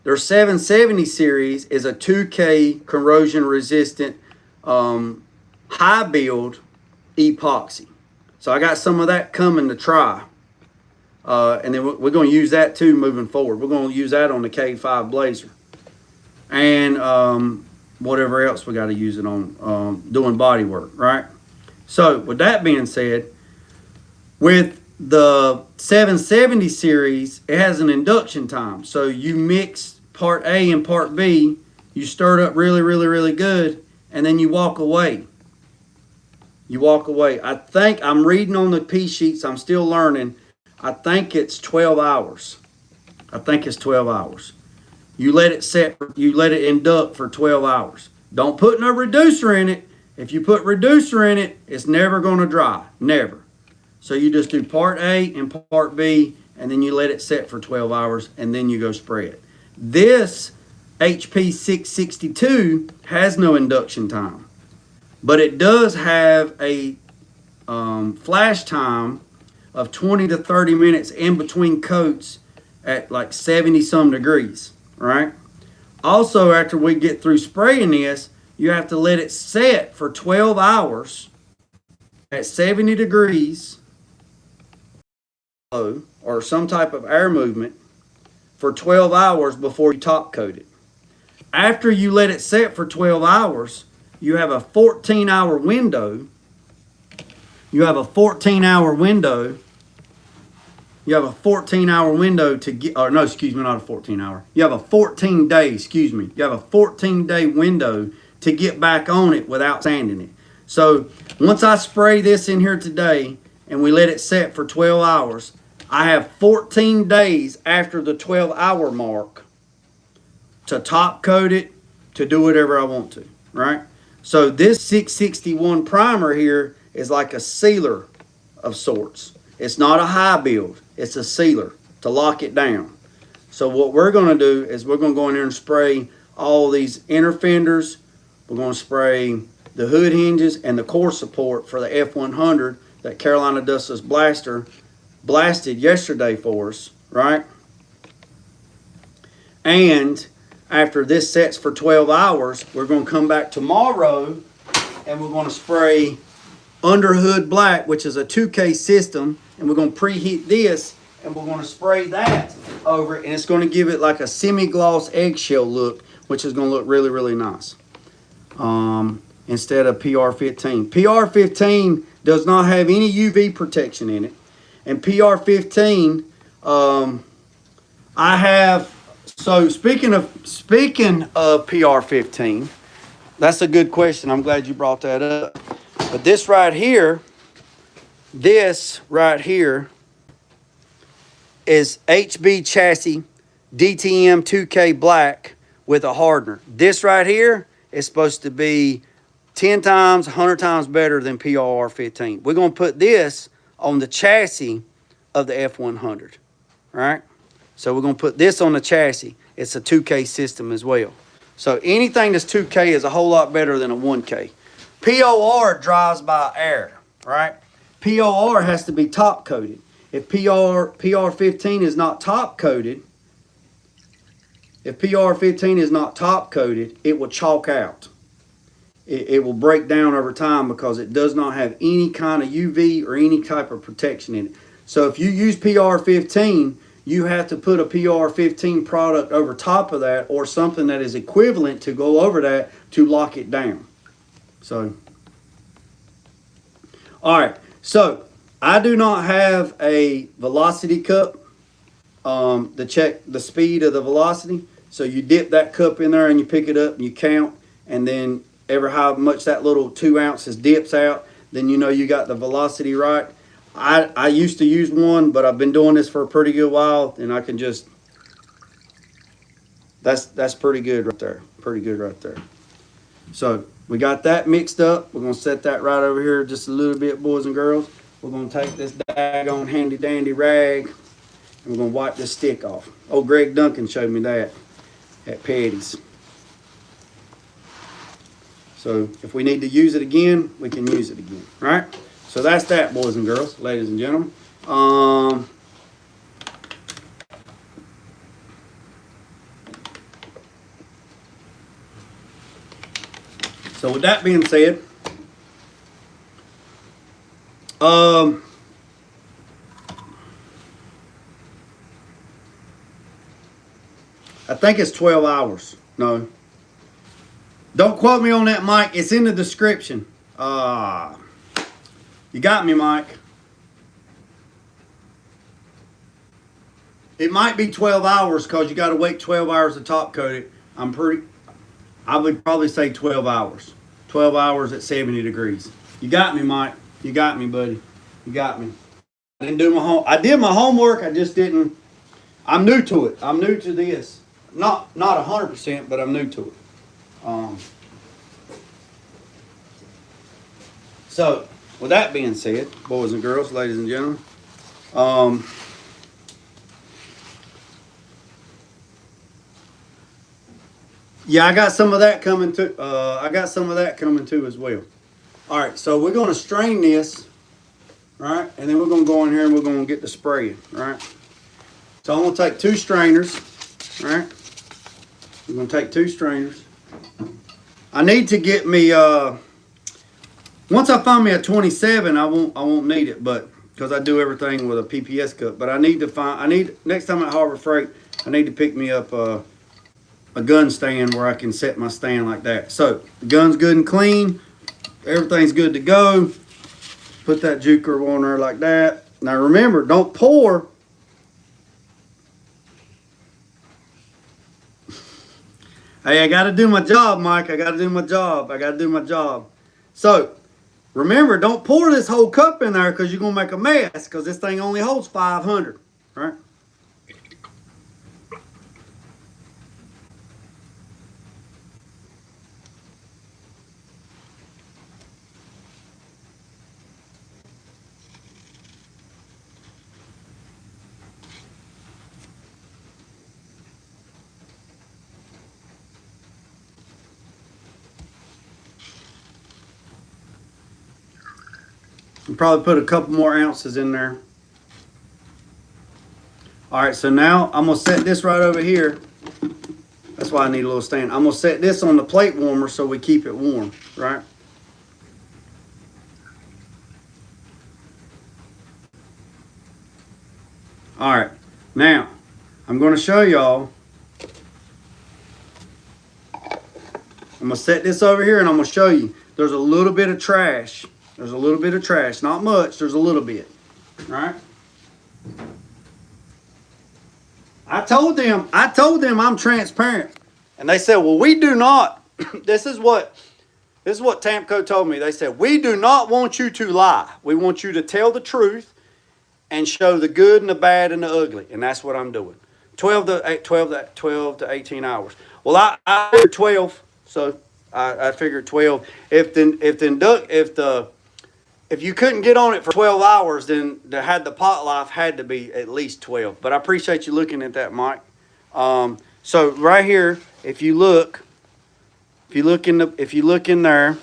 their 770 series is a 2K corrosion resistant high build epoxy. So I got some of that coming to try. And then we're going to use that too moving forward. We're going to use that on the K5 Blazer. And whatever else we got to use it on doing body work, right? So with that being said, with the 770 series, it has an induction time. So you mix part A and part B, you stir it up really, really, really good, and then you walk away. I think I'm reading on the P sheets. I'm still learning. I think it's 12 hours. You let it set, you let it induct for 12 hours. Don't put no reducer in it. If you put reducer in it, it's never going to dry. Never. So you just do part A and part B, and then you let it set for 12 hours, and then you go spray it. This HP662 has no induction time, but it does have a flash time of 20 to 30 minutes in between coats at like 70 some degrees, right? Also, after we get through spraying this, you have to let it set for 12 hours at 70 degrees or some type of air movement for 12 hours before you top coat it. After you let it set for 12 hours, you have a 14-hour window. You have a 14-hour window to get, or no, excuse me, not a 14-hour. You have a 14-day, excuse me. You have a 14-day window to get back on it without sanding it. So once I spray this in here today and we let it set for 12 hours, I have 14 days after the 12-hour mark to top coat it, to do whatever I want to, right? So this 661 primer here is like a sealer of sorts. It's not a high build. It's a sealer to lock it down. So what we're going to do is we're going to go in there and spray all these inner fenders. We're going to spray the hood hinges and the core support for the F100 that Carolina Dustless blasted yesterday for us, right? And after this sets for 12 hours, we're going to come back tomorrow and we're going to spray Underhood Black, which is a 2K system, and we're going to preheat this and we're going to spray that over it, and it's going to give it like a semi-gloss eggshell look, which is going to look really, really nice. instead of PR15. PR15 does not have any UV protection in it. And PR15, I have, so speaking of PR15, that's a good question. I'm glad you brought that up. But this right here is HB chassis DTM 2K black with a hardener. This right here is supposed to be 10 times, 100 times better than PR15. We're going to put this on the chassis of the F100, right? So we're going to put this on the chassis. It's a 2K system as well. So anything that's 2K is a whole lot better than a 1K. POR drives by air, right? POR has to be top coated. If PR15 is not top coated, it will chalk out. It will break down over time because it does not have any kind of UV or any type of protection in it. So if you use PR15, you have to put a PR15 product over top of that or something that is equivalent to go over that to lock it down. So, all right. So I do not have a velocity cup to check the speed of the velocity. So you dip that cup in there and you pick it up and you count, and then ever how much that little 2 ounces dips out, then you know you got the velocity right. I used to use one, but I've been doing this for a pretty good while, and I can just, that's pretty good right there. Pretty good right there. So we got that mixed up. We're going to set that right over here just a little bit, boys and girls. We're going to take this daggone handy dandy rag, and we're going to wipe this stick off. Oh, Greg Duncan showed me that at Petty's. So if we need to use it again, we can use it again, right? So that's that, boys and girls, ladies and gentlemen. So with that being said, I think it's 12 hours. No. Don't quote me on that, Mike. It's in the description. You got me, Mike. It might be 12 hours because you got to wait 12 hours to top coat it. I would probably say 12 hours. 12 hours at 70 degrees. You got me, Mike. You got me, buddy. You got me. I didn't do I did my homework. I just didn't. I'm new to it. I'm new to this. Not 100%, but I'm new to it. So, with that being said, boys and girls, ladies and gentlemen, yeah, I got some of that coming too. As well. All right, so we're going to strain this, right, and then we're going to go in here and we're going to get the spraying, right. So I'm going to take 2 strainers, right. I'm going to take 2 strainers. I need to get me. Once I find me a 27, I won't need it, but because I do everything with a PPS cup. But I need next time at Harbor Freight, I need to pick me up a gun stand where I can set my stand like that. So the gun's good and clean, everything's good to go. Put that juker on there like that. Now remember, don't pour. Hey, I got to do my job, Mike. I got to do my job. So remember, don't pour this whole cup in there because you're going to make a mess because this thing only holds 500, right? Probably put a couple more ounces in there. All right, so now I'm gonna set this right over here. That's why I need a little stand. I'm gonna set this on the plate warmer so we keep it warm, right? All right, now I'm gonna show y'all. I'm gonna set this over here and I'm gonna show you. there's a little bit of trash. There's a little bit of trash. Not much, there's a little bit. Right? I told them I'm transparent. And they said, well, we do not. This is what Tamco told me. They said, we do not want you to lie. We want you to tell the truth and show the good and the bad and the ugly. And that's what I'm doing. 12 to 18 hours. Well, I figured 12, so I figured 12. If you couldn't get on it for 12 hours, then the pot life had to be at least 12. But I appreciate you looking at that, Mike. So right here, if you look in there,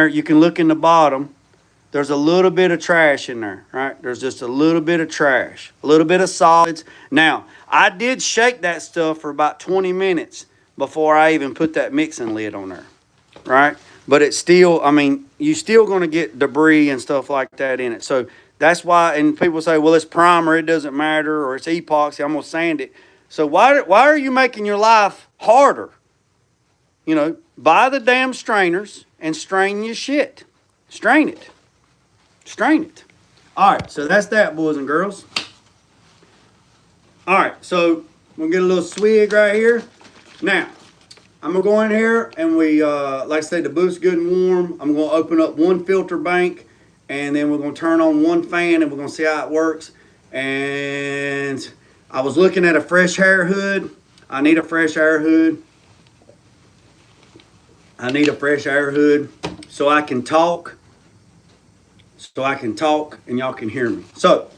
you can look in the bottom. There's a little bit of trash in there, right? There's just a little bit of trash, a little bit of solids. Now, I did shake that stuff for about 20 minutes before I even put that mixing lid on there, right? But it's still, I mean, you're still going to get debris and stuff like that in it. So that's why, and people say, well, it's primer, it doesn't matter, or it's epoxy, I'm going to sand it. So why are you making your life harder? You know, buy the damn strainers and strain your shit. Strain it. Strain it. All right, so that's that, boys and girls. All right, so we'll get a little swig right here. Now, I'm going to go in here and we, like I say, the booth's good and warm. I'm going to open up one filter bank and then we're going to turn on one fan and we're going to see how it works. And I was looking at a fresh air hood. I need a fresh air hood. I need a fresh air hood so I can talk. And y'all can hear me. So,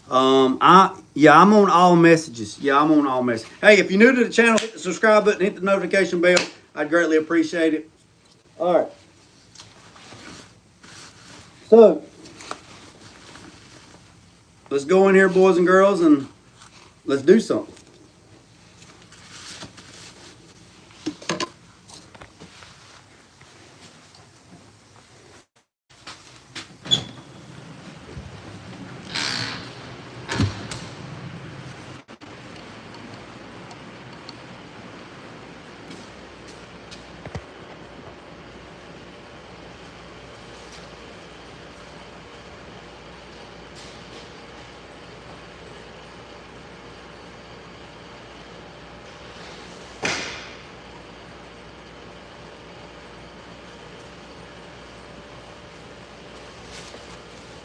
I'm on all messages. I'm on all messages. Hey, if you're new to the channel, hit the subscribe button, hit the notification bell. I'd greatly appreciate it. All right. So, let's go in here, boys and girls, and let's do something.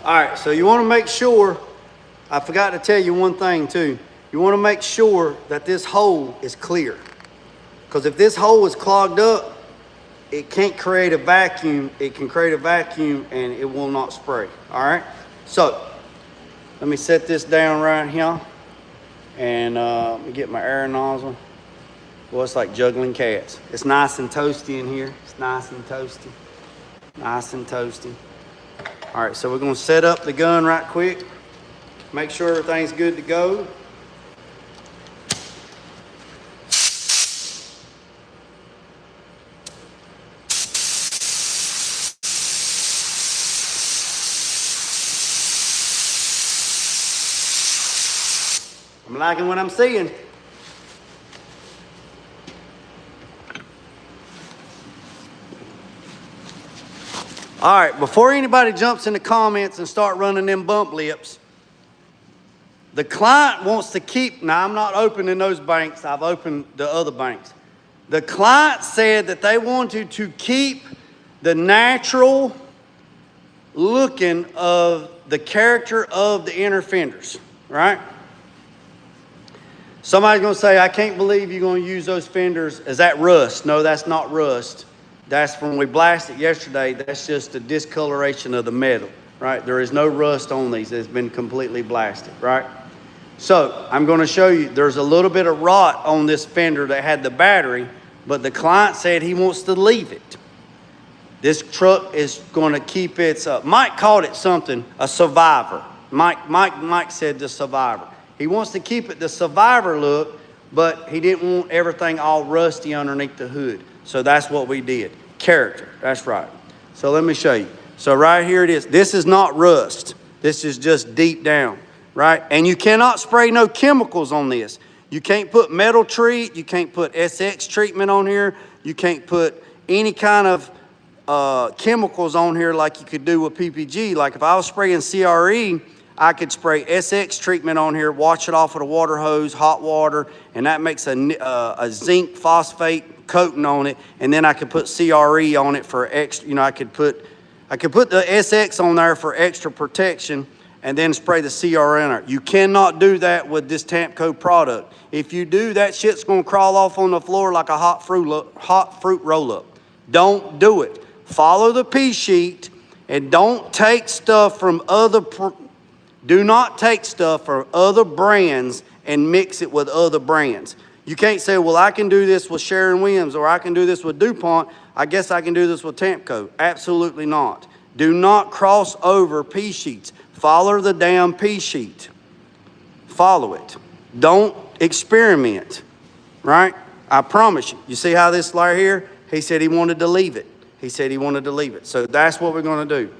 All right, so you want to make sure, I forgot to tell you one thing too. You want to make sure that this hole is clear. Because if this hole is clogged up, it can't create a vacuum. It can create a vacuum and it will not spray. All right, so let me set this down right here. And let me get my air nozzle. Well, it's like juggling cats. It's nice and toasty in here. It's nice and toasty. Nice and toasty. All right, so we're gonna set up the gun right quick. Make sure everything's good to go. I'm liking what I'm seeing. All right, before anybody jumps in the comments and start running them bump lips, the client wants to keep, now I'm not opening those banks, I've opened the other banks. The client said that they wanted to keep the natural looking of the character of the inner fenders, right? Somebody's gonna say, I can't believe you're gonna use those fenders. Is that rust? No, that's not rust. That's when we blasted yesterday, that's just a discoloration of the metal, right? There is no rust on these. It's been completely blasted, right? So I'm going to show you, there's a little bit of rot on this fender that had the battery, but the client said he wants to leave it. This truck is going to keep its, Mike called it something, a survivor. Mike said the survivor. He wants to keep it the survivor look, but he didn't want everything all rusty underneath the hood. So that's what we did. Character, that's right. So let me show you. So right here it is. This is not rust. This is just deep down, right? And you cannot spray no chemicals on this. You can't put metal treat, you can't put SX treatment on here, you can't put any kind of chemicals on here like you could do with PPG. Like if I was spraying CRE, I could spray SX treatment on here, wash it off with a water hose, hot water, and that makes a zinc phosphate coating on it, and then I could put CRE on it for extra, you know, I could put the SX on there for extra protection and then spray the CR in there. You cannot do that with this Tamco product. If you do, that shit's gonna crawl off on the floor like a hot fruit roll-up. Don't do it. Follow the P sheet and don't take stuff from do not take stuff from other brands and mix it with other brands. You can't say, well, I can do this with Sherwin-Williams or I can do this with DuPont. I guess I can do this with Tamco. Absolutely not. Do not cross over P sheets. Follow the damn P sheet. Follow it. Don't experiment, right? I promise you. You see how this right here? He said he wanted to leave it. He said he wanted to leave it. So that's what we're going to do.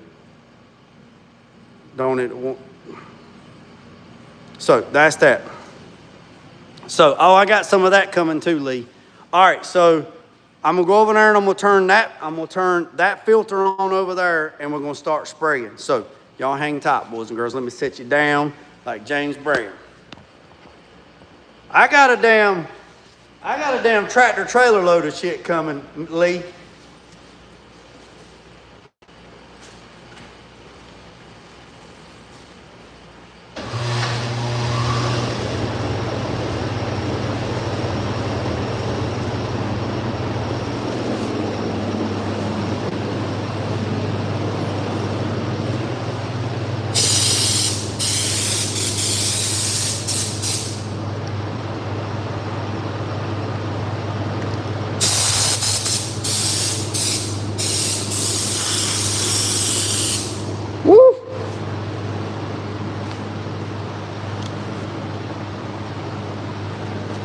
So that's that. So, oh, I got some of that coming too, Lee. All right, so I'm gonna go over there and I'm gonna turn that filter on over there and we're gonna start spraying. So y'all hang tight, boys and girls. Let me set you down like James Brown. I got a damn tractor trailer load of shit coming, Lee.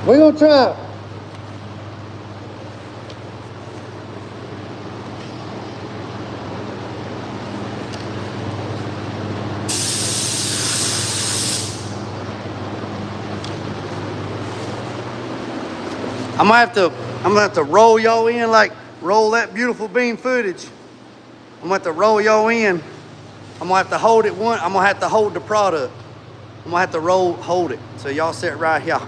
We're gonna try. I'm gonna have to roll y'all in, like roll that beautiful beam footage. I'm gonna have to roll y'all in. I'm gonna have to hold it I'm gonna have to hold the product. I'm gonna have to hold it. So y'all sit right here.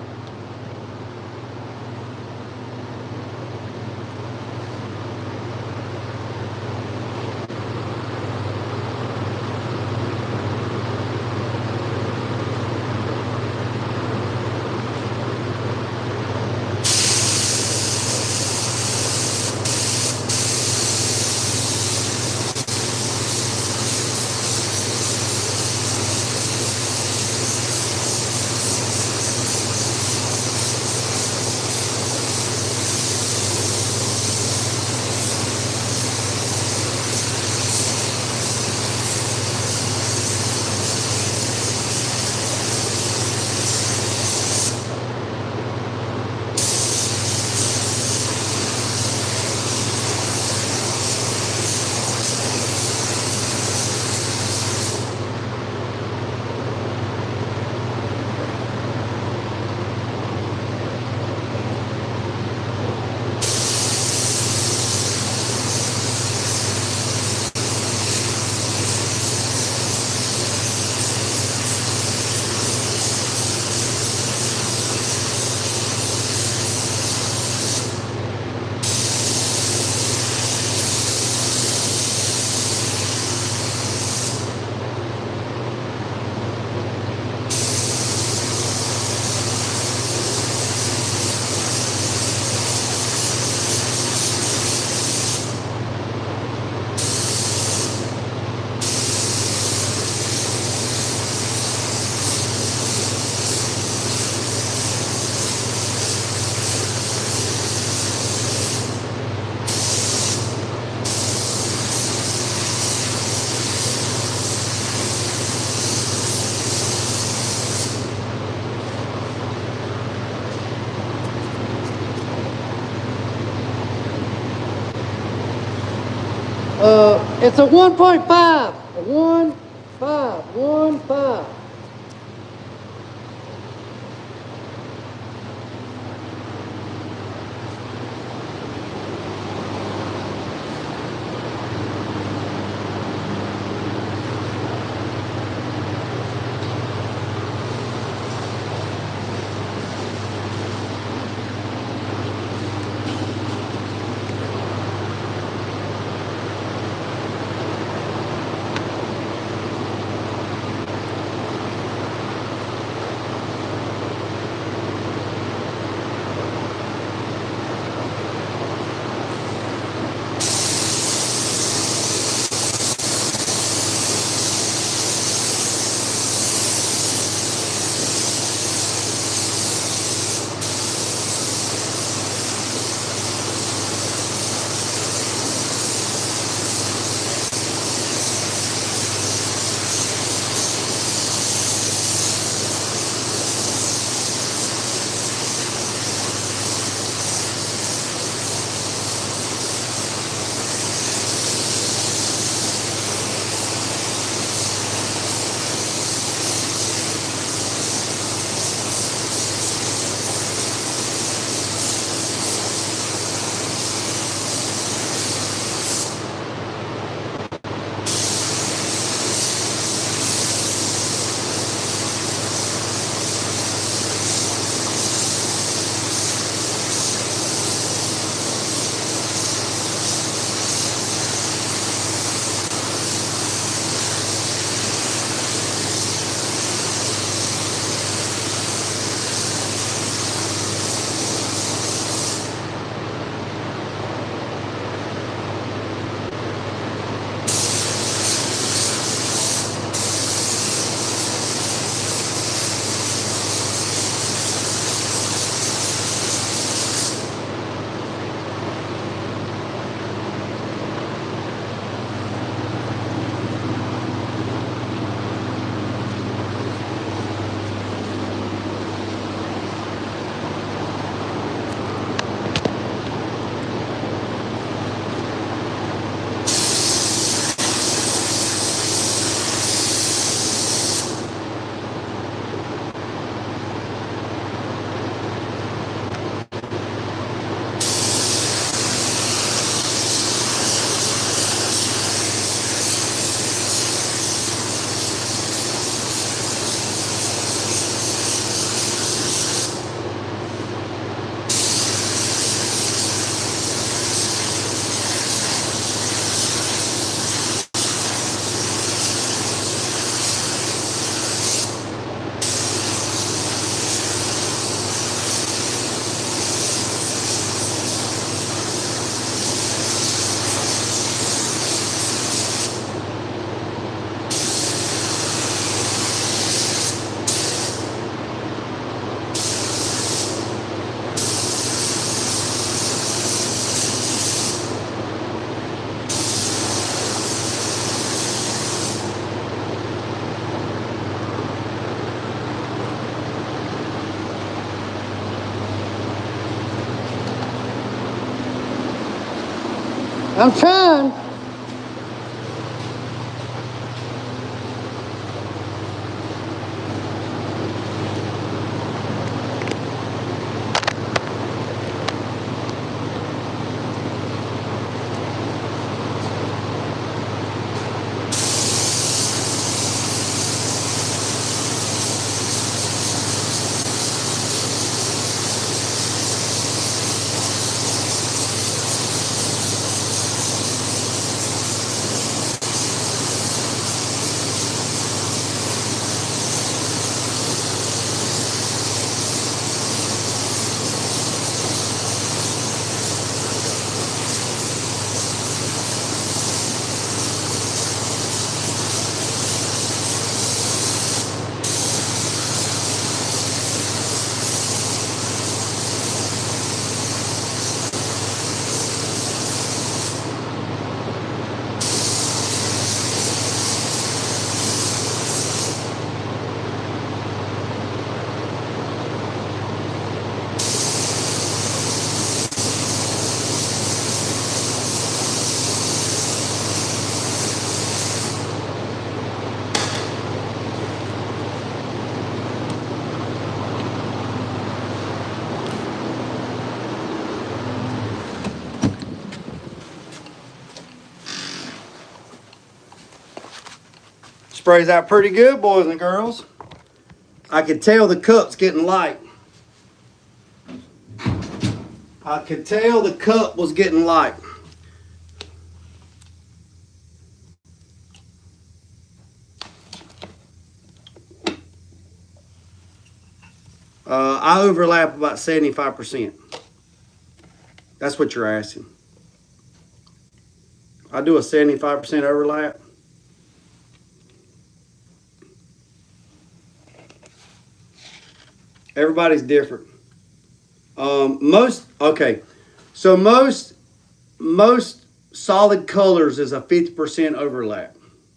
It's a 1.5. A 1.5. I'm trying. Sprays out pretty good, boys and girls. I could tell the cup's getting light. I could tell the cup was getting light. I overlap about 75%. That's what you're asking. I do a 75% overlap. Everybody's different. Most solid colors is a 50% overlap.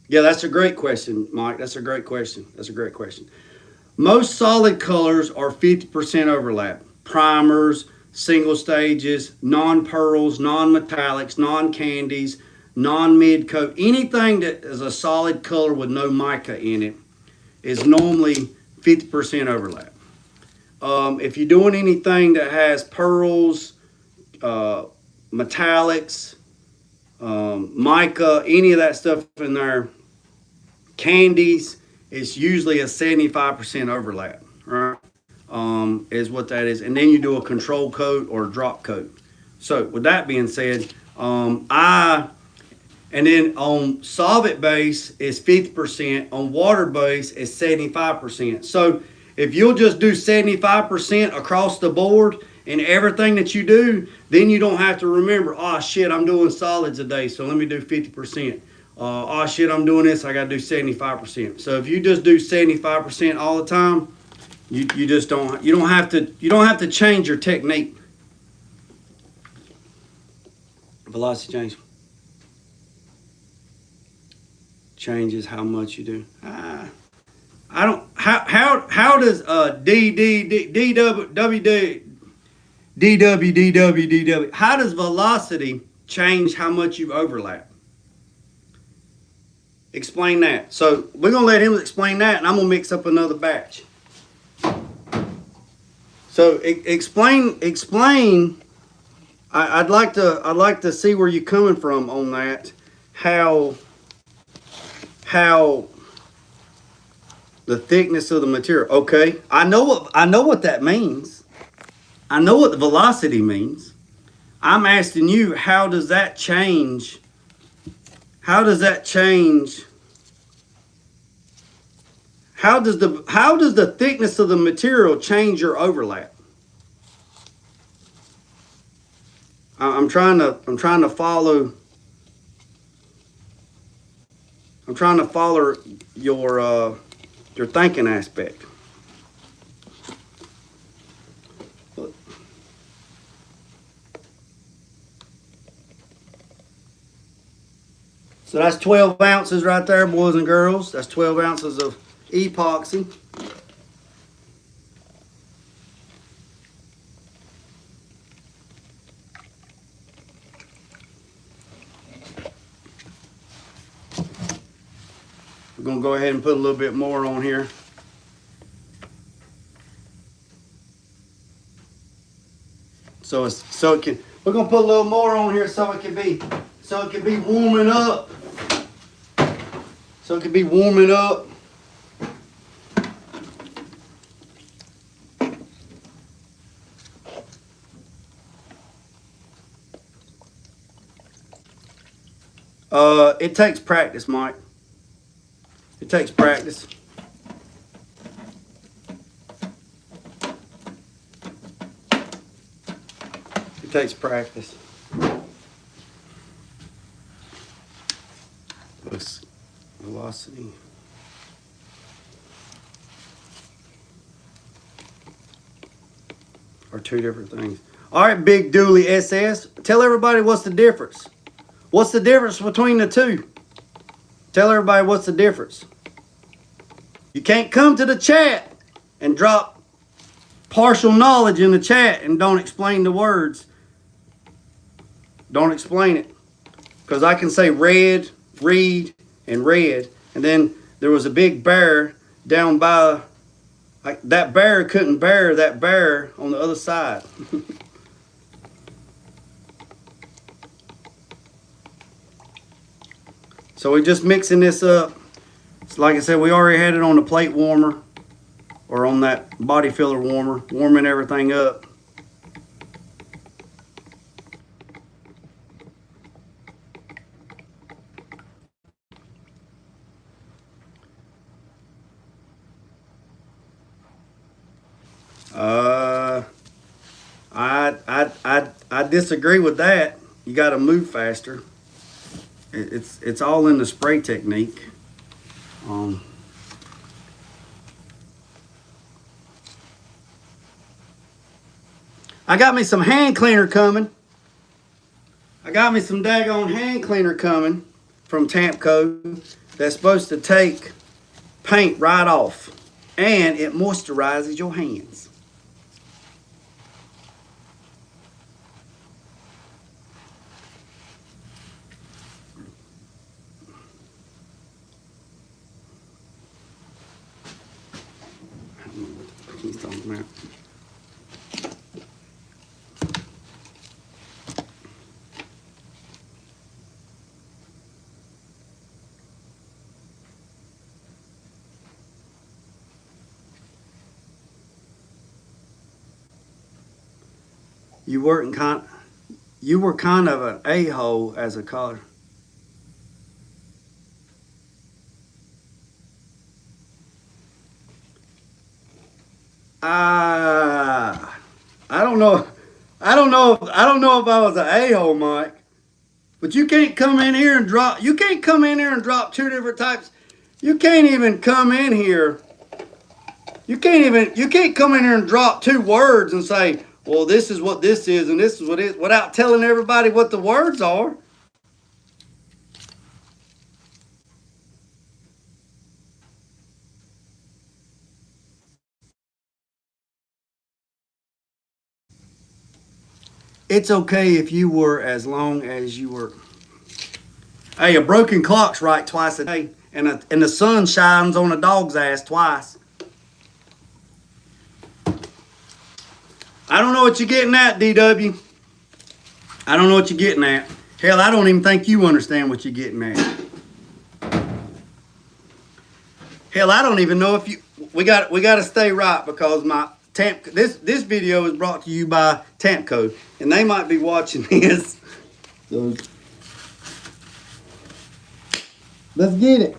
Yeah, that's a great question, Mike. That's a great question. Most solid colors are 50% overlap. Primers, single stages, non-pearls, non-metallics, non-candies, non-mid coat. Anything that is a solid color with no mica in it is normally 50% overlap. If you're doing anything that has pearls, metallics, mica, any of that stuff in there, candies, it's usually a 75% overlap, right? Is what that is. And then you do a control coat or a drop coat. So with that being said, and then on solvent base is 50%, on water base is 75%. So if you'll just do 75% across the board in everything that you do, then you don't have to remember, oh shit, I'm doing solids a day, so let me do 50%. Oh shit, I'm doing this, I gotta do 75%. So if you just do 75% all the time, you don't have to change your technique. Velocity change changes how much you do. I don't. How does DW? How does velocity change how much you overlap? Explain that. So we're gonna let him explain that, and I'm gonna mix up another batch. So explain. I'd like to see where you're coming from on that. How the thickness of the material. Okay, I know what that means. I know what the velocity means. I'm asking you, how does that change? How does the thickness of the material change your overlap? I'm trying to follow. I'm trying to follow your thinking aspect. So that's 12 ounces right there, boys and girls. That's 12 ounces of epoxy. We're gonna go ahead and put a little bit more on here. We're gonna put a little more on here so it can be warming up. So it can be warming up. It takes practice, Mike. It takes practice. It takes practice. Let's velocity. Are two different things. All right, Big Dooley SS. Tell everybody what's the difference. What's the difference between the two? Tell everybody what's the difference. You can't come to the chat and drop partial knowledge in the chat and don't explain the words. Don't explain it. Because I can say red, read, and red. And then there was a big bear down by, that bear couldn't bear that bear on the other side. So we're just mixing this up. So like I said, we already had it on the plate warmer or on that body filler warmer, warming everything up. I disagree with that. You got to move faster. It's all in the spray technique. I got me some hand cleaner coming. I got me some daggone hand cleaner coming from Tamco that's supposed to take paint right off, and it moisturizes your hands. He's talking about. You were kind of an a-hole as a color. I don't know if I was an a-hole, Mike. But you can't come in here and drop. You can't come in here and drop two different types. You can't even come in here. You can't come in here and drop two words and say, well, this is what this is and this is what it is, without telling everybody what the words are. It's okay if you were, as long as you were. Hey, a broken clock's right twice a day, and the sun shines on a dog's ass twice. I don't know what you're getting at, DW. I don't know what you're getting at. Hell, I don't even think you understand what you're getting at. Hell, I don't even know if you. We got to stay right, because my this video is brought to you by Tamco, and they might be watching this. So let's get it.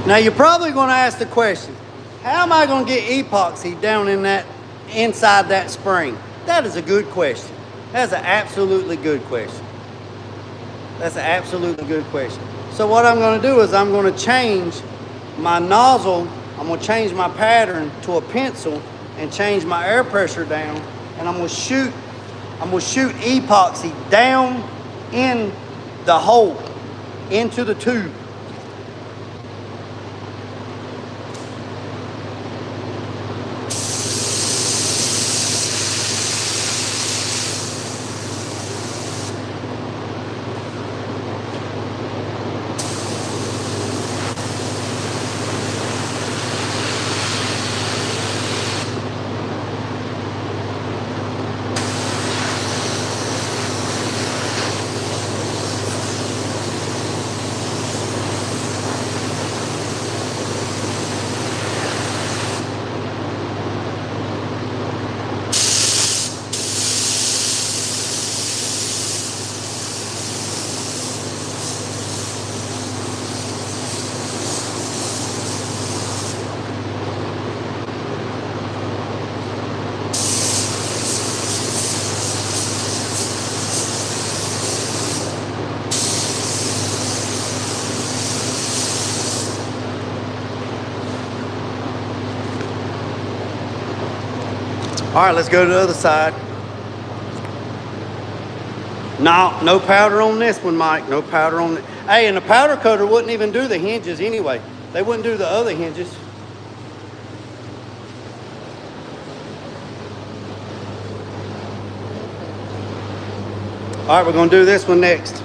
Now you're probably going to ask the question, how am I going to get epoxy down in that, inside that spring? That is a good question. That's an absolutely good question. That's an absolutely good question. So what I'm going to do is I'm going to change my nozzle. I'm going to change my pattern to a pencil and change my air pressure down, and I'm going to shoot epoxy down in the hole, into the tube. All right, let's go to the other side. No powder on this one, Mike. No powder on it. Hey, and the powder coater wouldn't even do the hinges anyway. They wouldn't do the other hinges. All right, we're gonna do this one next.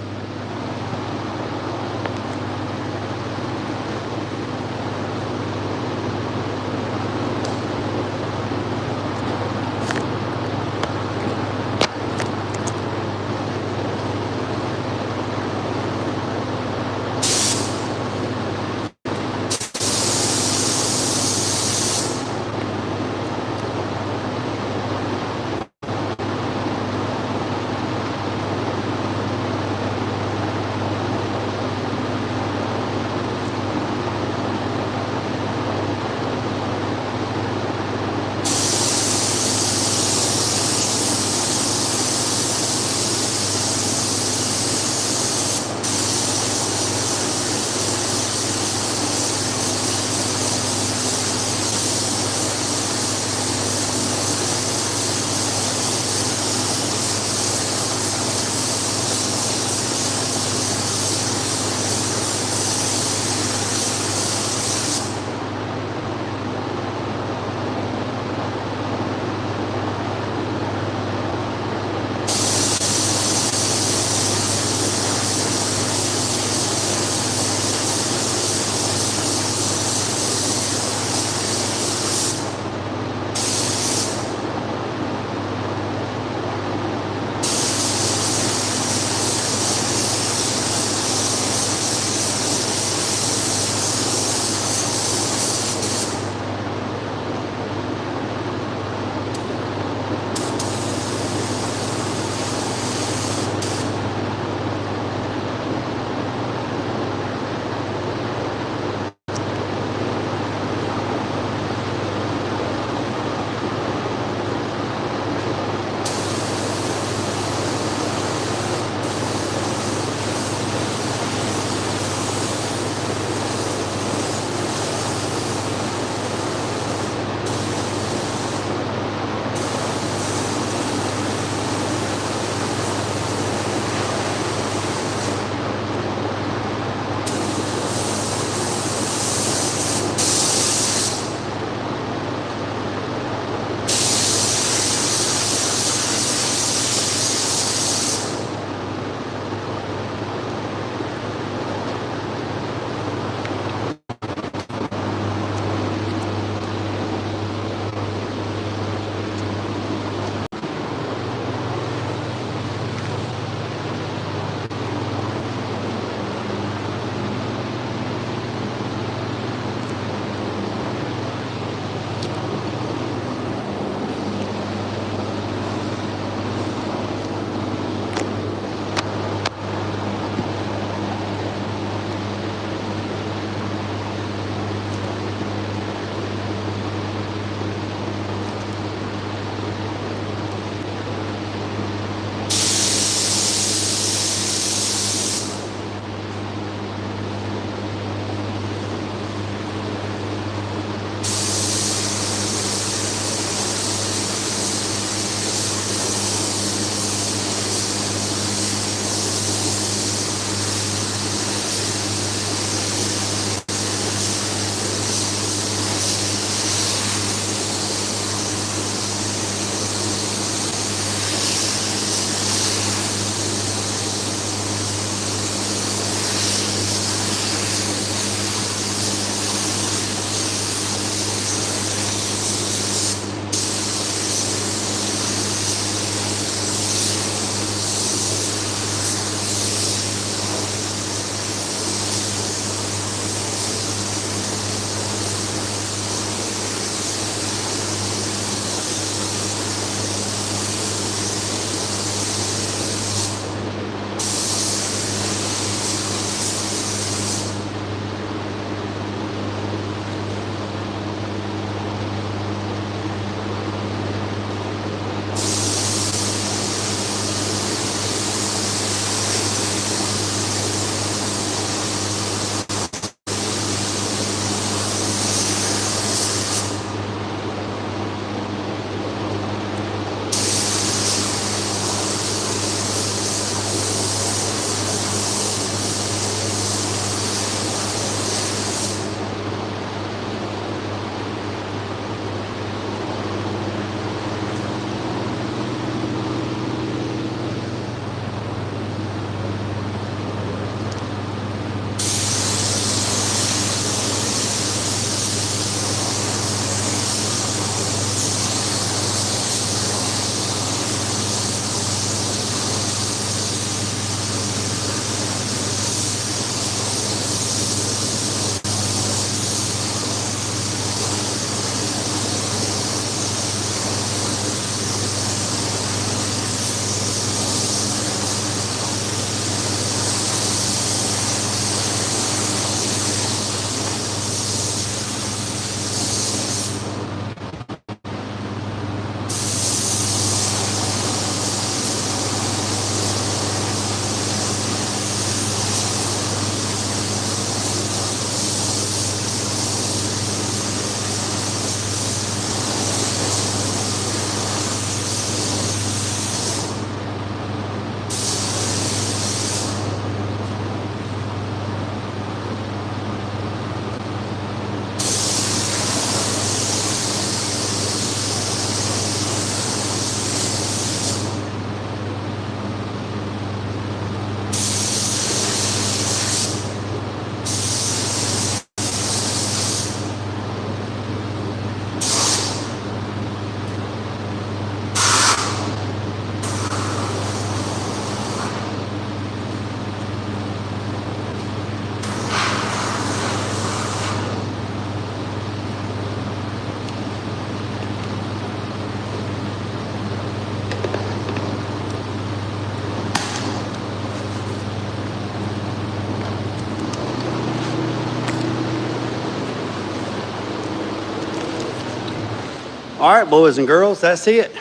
All right, boys and girls, that's it.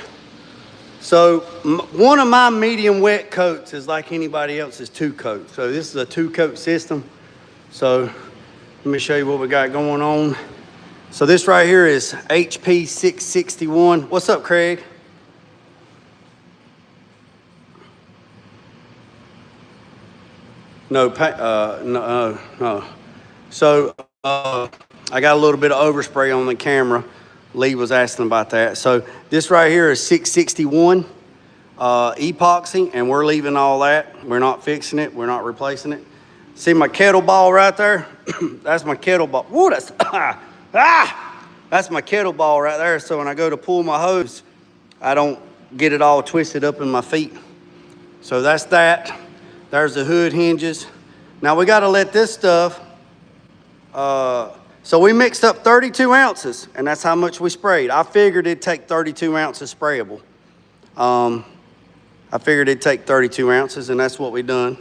So one of my medium wet coats is like anybody else's 2-coat. So this is a 2-coat system. So let me show you what we got going on. So this right here is HP661. What's up, Craig? No. So I got a little bit of overspray on the camera. Lee was asking about that. So this right here is 661 epoxy, and we're leaving all that. We're not fixing it. We're not replacing it. See my kettle ball right there? That's my kettle ball. Whoa, that's that's my kettle ball right there. So when I go to pull my hose, I don't get it all twisted up in my feet. So that's that. There's the hood hinges. Now we got to let this stuff. So we mixed up 32 ounces, and that's how much we sprayed. I figured it'd take 32 ounces sprayable. I figured it'd take 32 ounces, and that's what we done.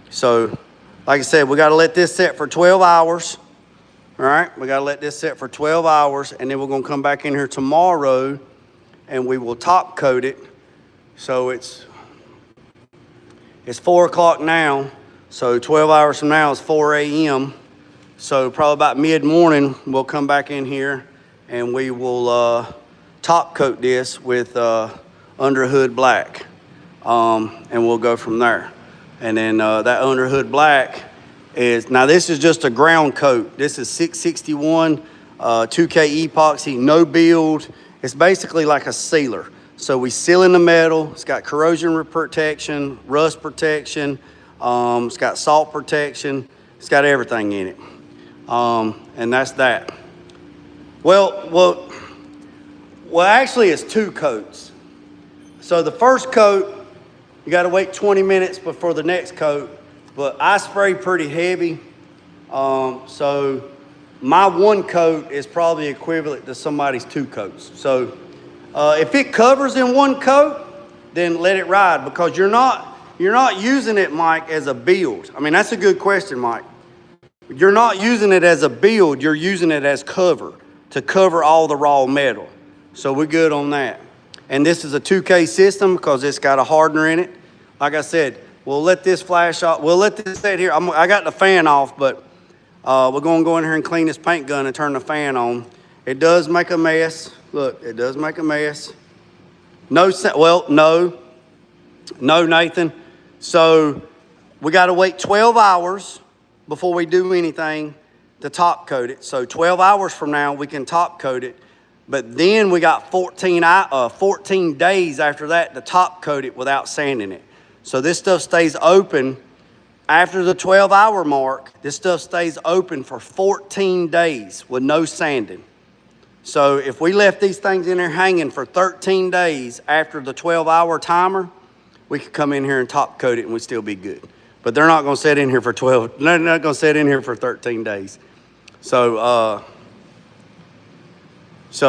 So, like I said, we got to let this set for 12 hours. All right, we got to let this set for 12 hours, and then we're going to come back in here tomorrow, and we will top coat it. So it's 4 o'clock now, so 12 hours from now is 4 a.m. So probably about mid-morning, we'll come back in here and we will top coat this with underhood black, and we'll go from there. And then that underhood black is, now this is just a ground coat. This is 661 2K epoxy, no build. It's basically like a sealer. So we seal in the metal. It's got corrosion protection, rust protection. It's got salt protection. It's got everything in it. And that's that. Well, actually it's 2 coats. So the first coat, you got to wait 20 minutes before the next coat. But I spray pretty heavy. So my 1 coat is probably equivalent to somebody's 2 coats. So if it covers in 1 coat, then let it ride, because you're not using it, Mike, as a build. I mean, that's a good question, Mike. You're not using it as a build, you're using it as cover, to cover all the raw metal. So we're good on that. And this is a 2K system because it's got a hardener in it. Like I said, we'll let this flash off. We'll let this sit here. I got the fan off, but we're going to go in here and clean this paint gun and turn the fan on. It does make a mess. Look, it does make a mess. No, Nathan. So we got to wait 12 hours before we do anything to top coat it. So 12 hours from now, we can top coat it. But then we got 14 days after that to top coat it without sanding it. So this stuff stays open after the 12-hour mark. This stuff stays open for 14 days with no sanding. So if we left these things in there hanging for 13 days after the 12-hour timer, we could come in here and top coat it and we'd still be good. But they're not going to sit in here for 12. They're not going to sit in here for 13 days. So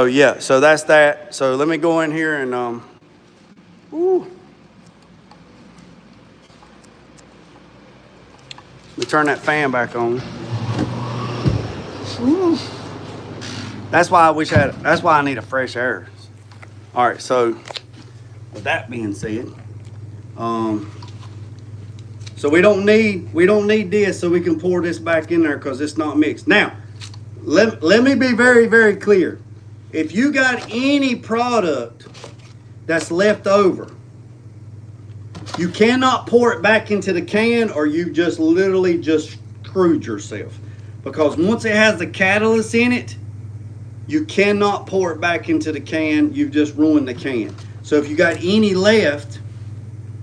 yeah, so that's that. So let me go in here and let me turn that fan back on. Ooh. That's why I need a fresh air. All right, so with that being said, so we don't need this, so we can pour this back in there because it's not mixed. Now, let me be very, very clear. If you got any product that's left over, you cannot pour it back into the can, or you just literally just screwed yourself. Because once it has the catalyst in it, you cannot pour it back into the can. You've just ruined the can. So if you got any left,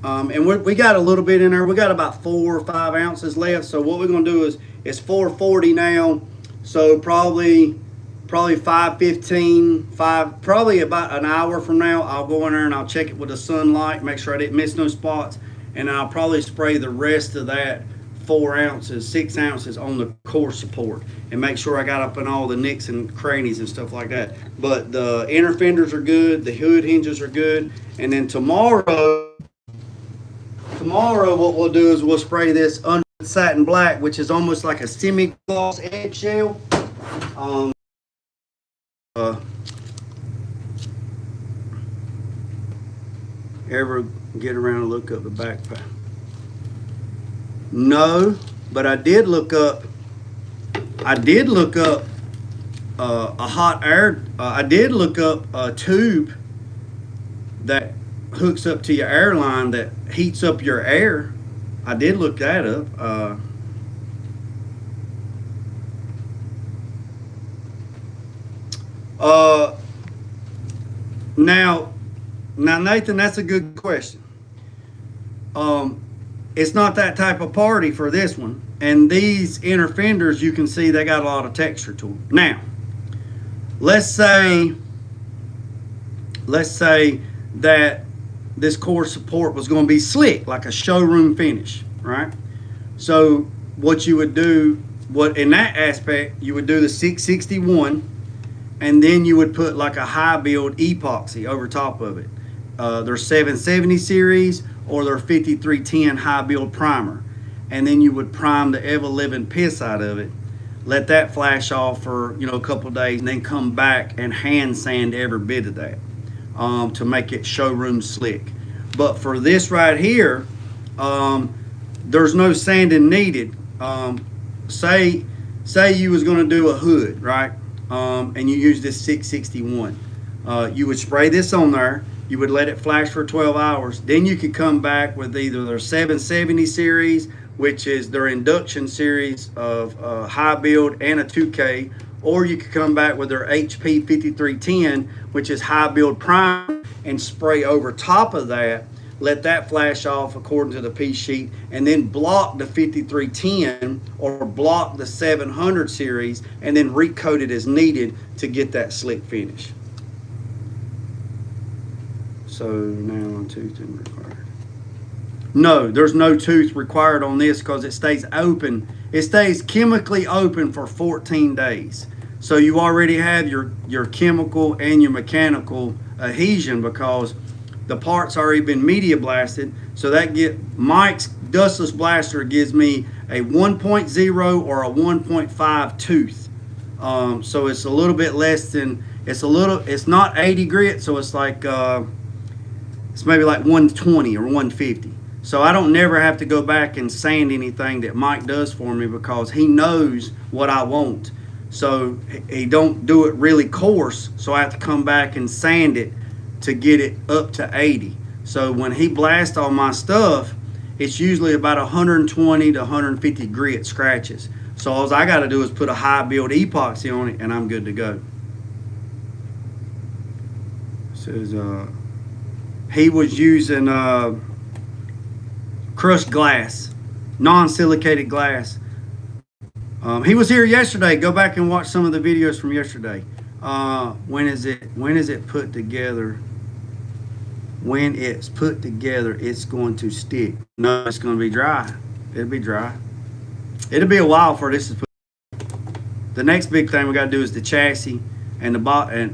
and we got a little bit in there. We got about 4 or 5 ounces left. So what we're gonna do is it's 4:40 now. So probably 5:15, probably about an hour from now, I'll go in there and I'll check it with the sunlight, make sure I didn't miss no spots, and I'll probably spray the rest of that 6 ounces on the core support and make sure I got up in all the nicks and crannies and stuff like that. But the inner fenders are good, the hood hinges are good, and then tomorrow what we'll do is we'll spray this under satin black, which is almost like a semi-gloss eggshell. ever get around and look up the back panel? No, but I did look up. I did look up a hot air. I did look up a tube that hooks up to your air line that heats up your air. I did look that up. Now, Nathan, that's a good question. It's not that type of party for this one. And these inner fenders, you can see they got a lot of texture to them. Now, let's say that this core support was going to be slick, like a showroom finish, right? So what you would do, in that aspect, you would do the 661, and then you would put like a high build epoxy over top of it. Their 770 series or their 5310 high build primer. And then you would prime the ever-living piss out of it, let that flash off for a couple of days, and then come back and hand sand every bit of that to make it showroom slick. But for this right here, there's no sanding needed. Say you was going to do a hood, right? And you use this 661. You would spray this on there. You would let it flash for 12 hours. Then you could come back with either their 770 series, which is their induction series of high build and a 2K, or you could come back with their HP 5310, which is high build prime, and spray over top of that, let that flash off according to the piece sheet, and then block the 5310 or block the 700 series, and then recoat it as needed to get that slick finish. So now tooth required. No, there's no tooth required on this because it stays open. It stays chemically open for 14 days. So you already have your chemical and your mechanical adhesion because the part's already been media blasted. So that Mike's dustless blaster gives me a 1.0 or a 1.5 tooth. So it's a little bit less than, it's not 80 grit, so it's like, it's maybe like 120 or 150. So I don't never have to go back and sand anything that Mike does for me because he knows what I want. So he don't do it really coarse, so I have to come back and sand it to get it up to 80. So when he blasts all my stuff, it's usually about 120 to 150 grit scratches. So all I got to do is put a high build epoxy on it and I'm good to go. It says he was using crushed glass, non-silicated glass. He was here yesterday. Go back and watch some of the videos from yesterday. When is it put together? When it's put together, it's going to stick. No, it's going to be dry. It'll be dry. It'll be a while for this to put. The next big thing we got to do is the chassis and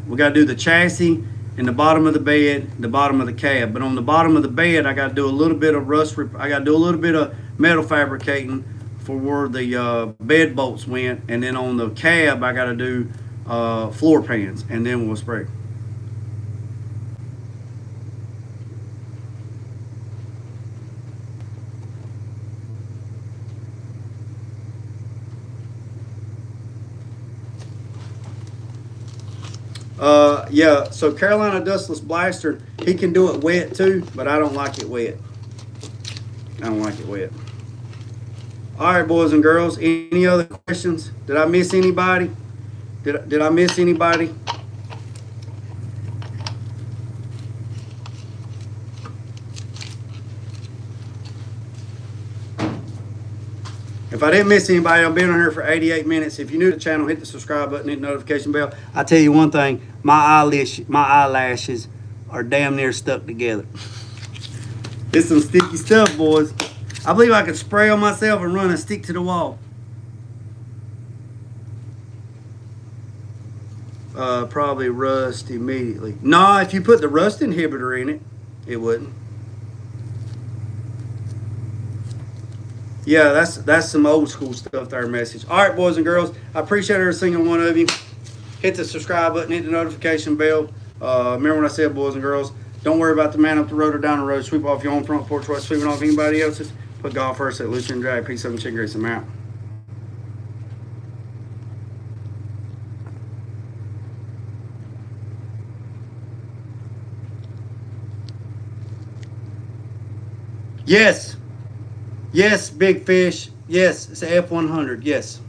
we got to do the chassis and the bottom of the bed, the bottom of the cab. But on the bottom of the bed, I got to do a little bit of I got to do a little bit of metal fabricating for where the bed bolts went, and then on the cab, I got to do floor pans, and then we'll spray. Yeah, so Carolina Dustless Blaster, he can do it wet too, but I don't like it wet. I don't like it wet. All right, boys and girls, any other questions? Did I miss anybody? Did I miss anybody? If I didn't miss anybody, I've been on here for 88 minutes. If you're new to the channel, hit the subscribe button, hit the notification bell. I tell you one thing, my eyelashes are damn near stuck together. It's some sticky stuff, boys. I believe I could spray on myself and run and stick to the wall. Probably rust immediately. No, if you put the rust inhibitor in it, it wouldn't. Yeah, that's some old school stuff there, message. All right, boys and girls, I appreciate every single one of you. Hit the subscribe button, hit the notification bell. Remember when I said, boys and girls, Don't worry about the man up the road or down the road. Sweep off your own front porch while sweeping off anybody else's. Put golf first at Lucian Drag. Peace up and chicken grease. I'm out. Yes. Yes, big fish. Yes, it's a F100. Yes.